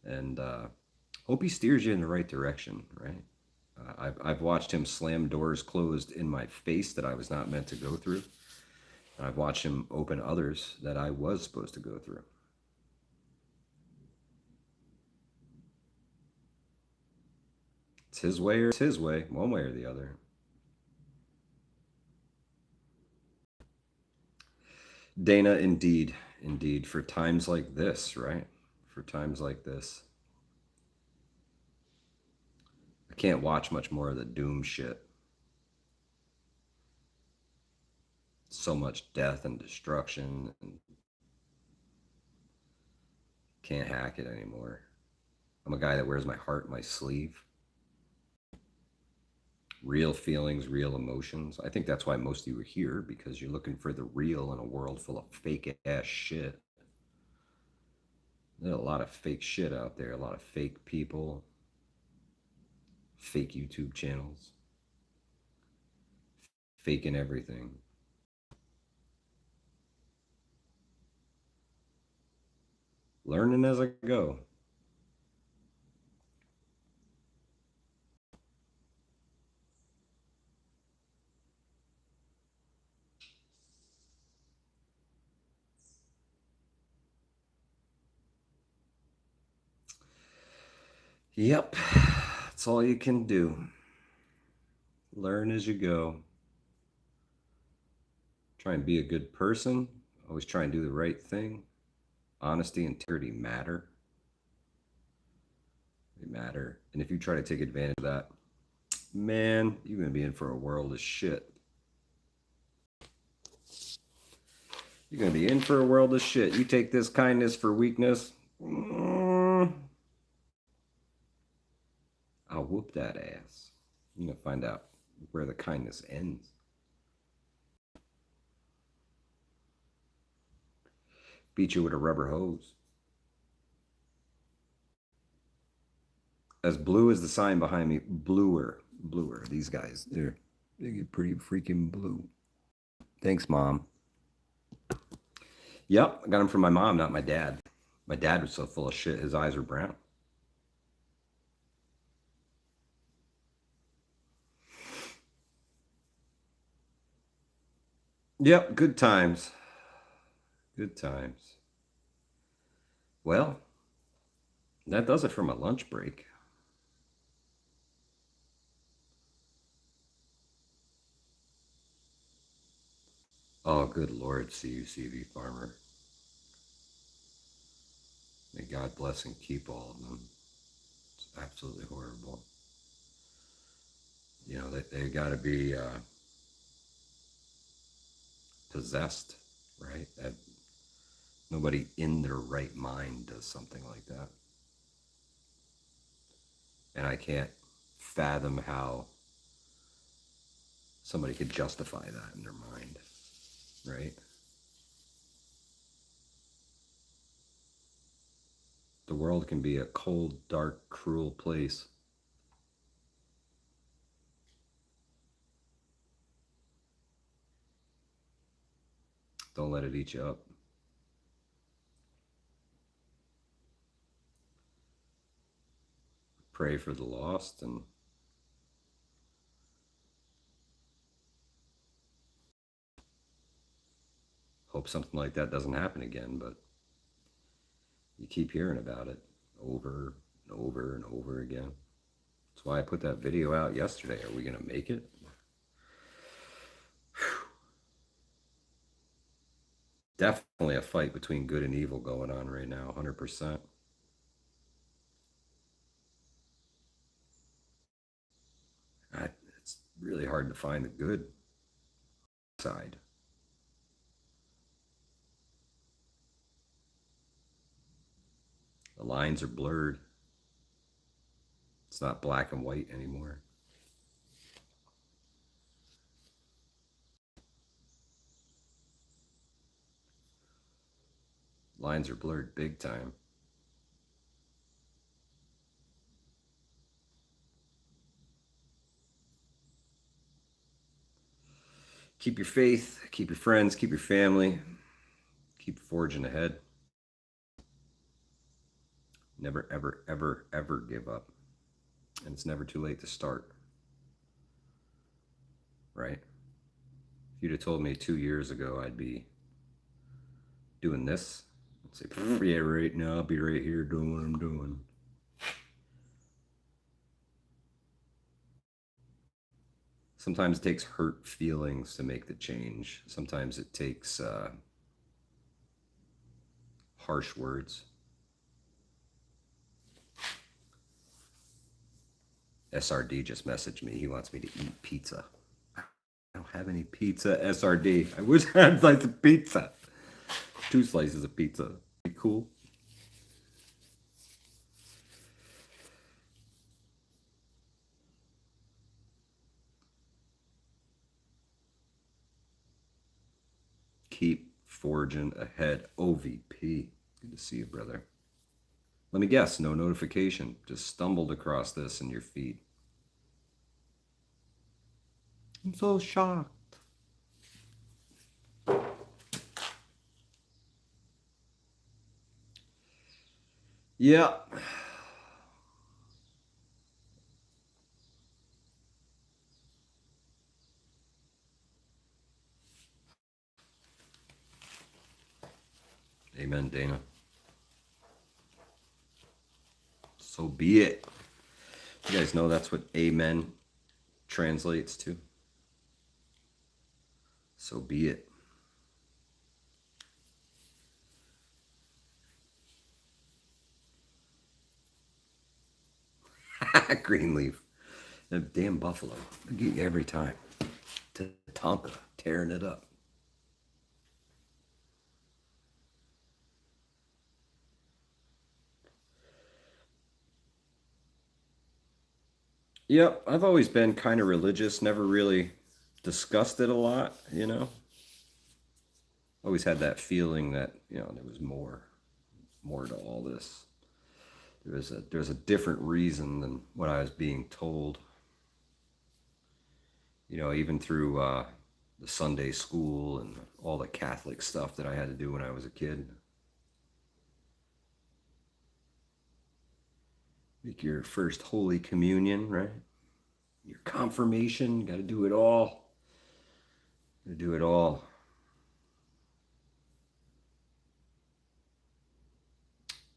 and hope He steers you in the right direction. Right. I've watched Him slam doors closed in my face that I was not meant to go through. And I've watched Him open others that I was supposed to go through. It's his way or it's his way, one way or the other. Dana, indeed, indeed, for times like this, right? For times like this. I can't watch much more of the doom shit. So much death and destruction, and can't hack it anymore. I'm a guy that wears my heart in my sleeve. Real feelings, real emotions. I think that's why most of you are here, because you're looking for the real in a world full of fake ass shit. There's a lot of fake shit out there, a lot of fake people, fake YouTube channels, faking everything. Learning as I go. Yep, that's all you can do. Learn as you go. Try and be a good person. Always try and do the right thing. Honesty and integrity matter. They matter. And if you try to take advantage of that, man, you're going to be in for a world of shit. You're going to be in for a world of shit. You take this kindness for weakness, I'll whoop that ass. You're going to find out where the kindness ends. Beat you with a rubber hose. As blue as the sign behind me, bluer. These guys, they get pretty freaking blue. Thanks, Mom. Yep, I got them from my mom, not my dad. My dad was so full of shit, his eyes were brown. Yep, good times. Good times. Well, that does it for my lunch break. Oh, good Lord, see you, CV Farmer. May God bless and keep all of them. It's absolutely horrible. You know, they got to be possessed, right? That nobody in their right mind does something like that. And I can't fathom how somebody could justify that in their mind, right? The world can be a cold, dark, cruel place. Don't let it eat you up. Pray for the lost and hope something like that doesn't happen again, but you keep hearing about it over and over and over again. That's why I put that video out yesterday. Are we going to make it? Definitely a fight between good and evil going on right now, 100%. It's really hard to find the good side. The lines are blurred. It's not black and white anymore. Lines are blurred big time. Keep your faith, keep your friends, keep your family, keep forging ahead. Never, ever, ever, ever give up. And it's never too late to start. Right? If you'd have told me 2 years ago I'd be doing this, I'd say, yeah, right, now, I'll be right here doing what I'm doing. Sometimes it takes hurt feelings to make the change. Sometimes it takes harsh words. SRD just messaged me. He wants me to eat pizza. I don't have any pizza, SRD. I wish I had a slice of pizza. 2 slices of pizza. Cool. Keep forging ahead. OVP. Good to see you, brother. Let me guess, no notification. Just stumbled across this in your feed. I'm so shocked. Yeah. Amen, Dana. So be it. You guys know that's what amen translates to. So be it. Greenleaf. That damn buffalo. I get you every time. Tonka, tearing it up. Yep, I've always been kind of religious, never really discussed it a lot, you know. Always had that feeling that, you know, there was more to all this. There's a different reason than what I was being told. You know, even through the Sunday school and all the Catholic stuff that I had to do when I was a kid. Make your first Holy Communion, right? Your confirmation, got to do it all. Got to do it all.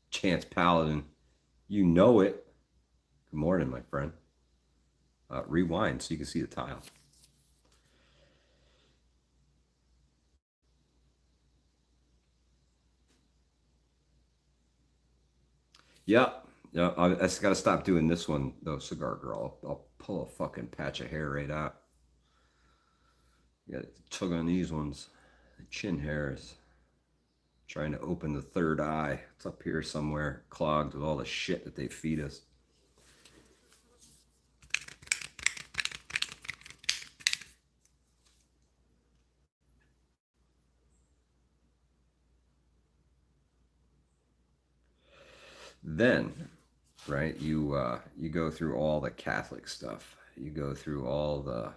Chance Paladin, you know it. Good morning, my friend. Rewind so you can see the tile. Yeah, yeah. I just got to stop doing this one, though, Cigar Girl. I'll pull a fucking patch of hair right out. You got to tug on these ones. The chin hairs. Trying to open the third eye. It's up here somewhere, clogged with all the shit that they feed us. Then, right, you go through all the Catholic stuff. You go through all the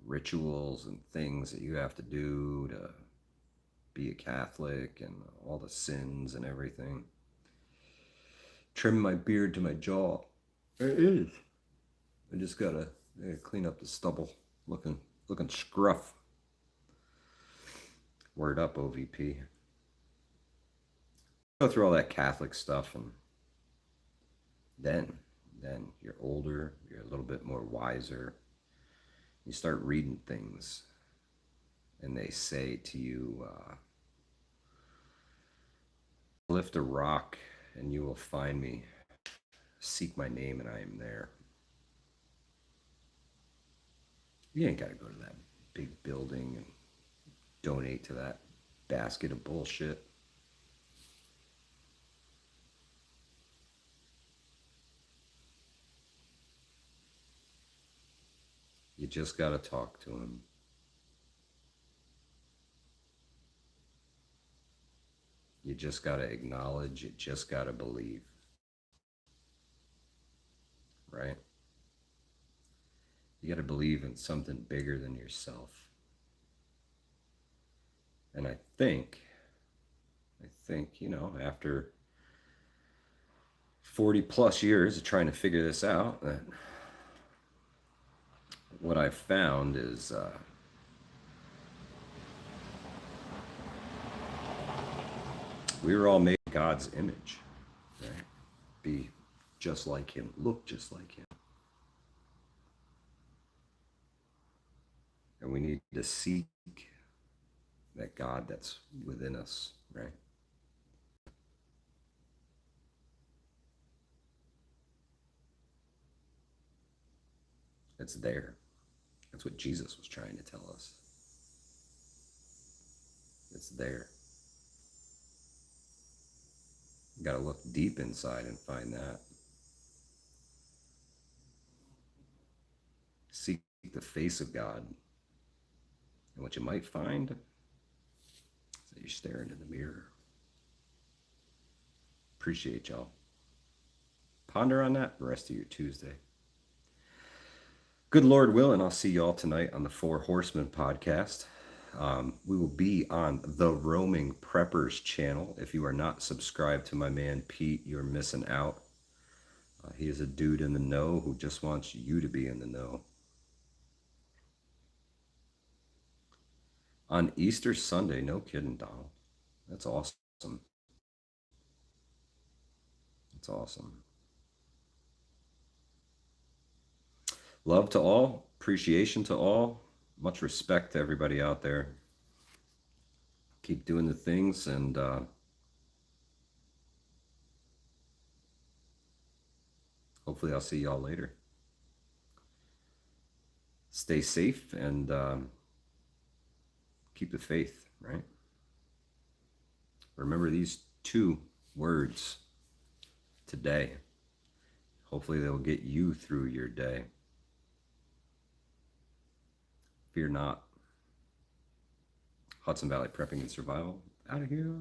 rituals and things that you have to do to be a Catholic and all the sins and everything. Trim my beard to my jaw. It is. I just gotta clean up the stubble. Looking scruff. Word up, OVP. Go through all that Catholic stuff, and then you're older, you're a little bit more wiser. You start reading things, and they say to you, lift a rock and you will find me. Seek my name and I am there. You ain't got to go to that big building and donate to that basket of bullshit. You just got to talk to him. You just got to acknowledge, you just got to believe. Right? You got to believe in something bigger than yourself. And I think, you know, after 40 plus years of trying to figure this out, that what I've found is we were all made in God's image, right? Be just like him, look just like him. And we need to seek that God that's within us, right? It's there. That's what Jesus was trying to tell us. It's there. You got to look deep inside and find that. Seek the face of God. And what you might find is that you're staring in the mirror. Appreciate y'all. Ponder on that the rest of your Tuesday. Good Lord willing, I'll see y'all tonight on the Four Horsemen podcast. We will be on the Roaming Preppers channel. If you are not subscribed to my man Pete, you're missing out. He is a dude in the know who just wants you to be in the know. On Easter Sunday, no kidding, Donald. That's awesome. That's awesome. Love to all, appreciation to all, much respect to everybody out there. Keep doing the things, and hopefully I'll see y'all later. Stay safe and keep the faith, right? Remember these 2 words today. Hopefully they'll get you through your day. Fear not. Hudson Valley Prepping and Survival, out of here.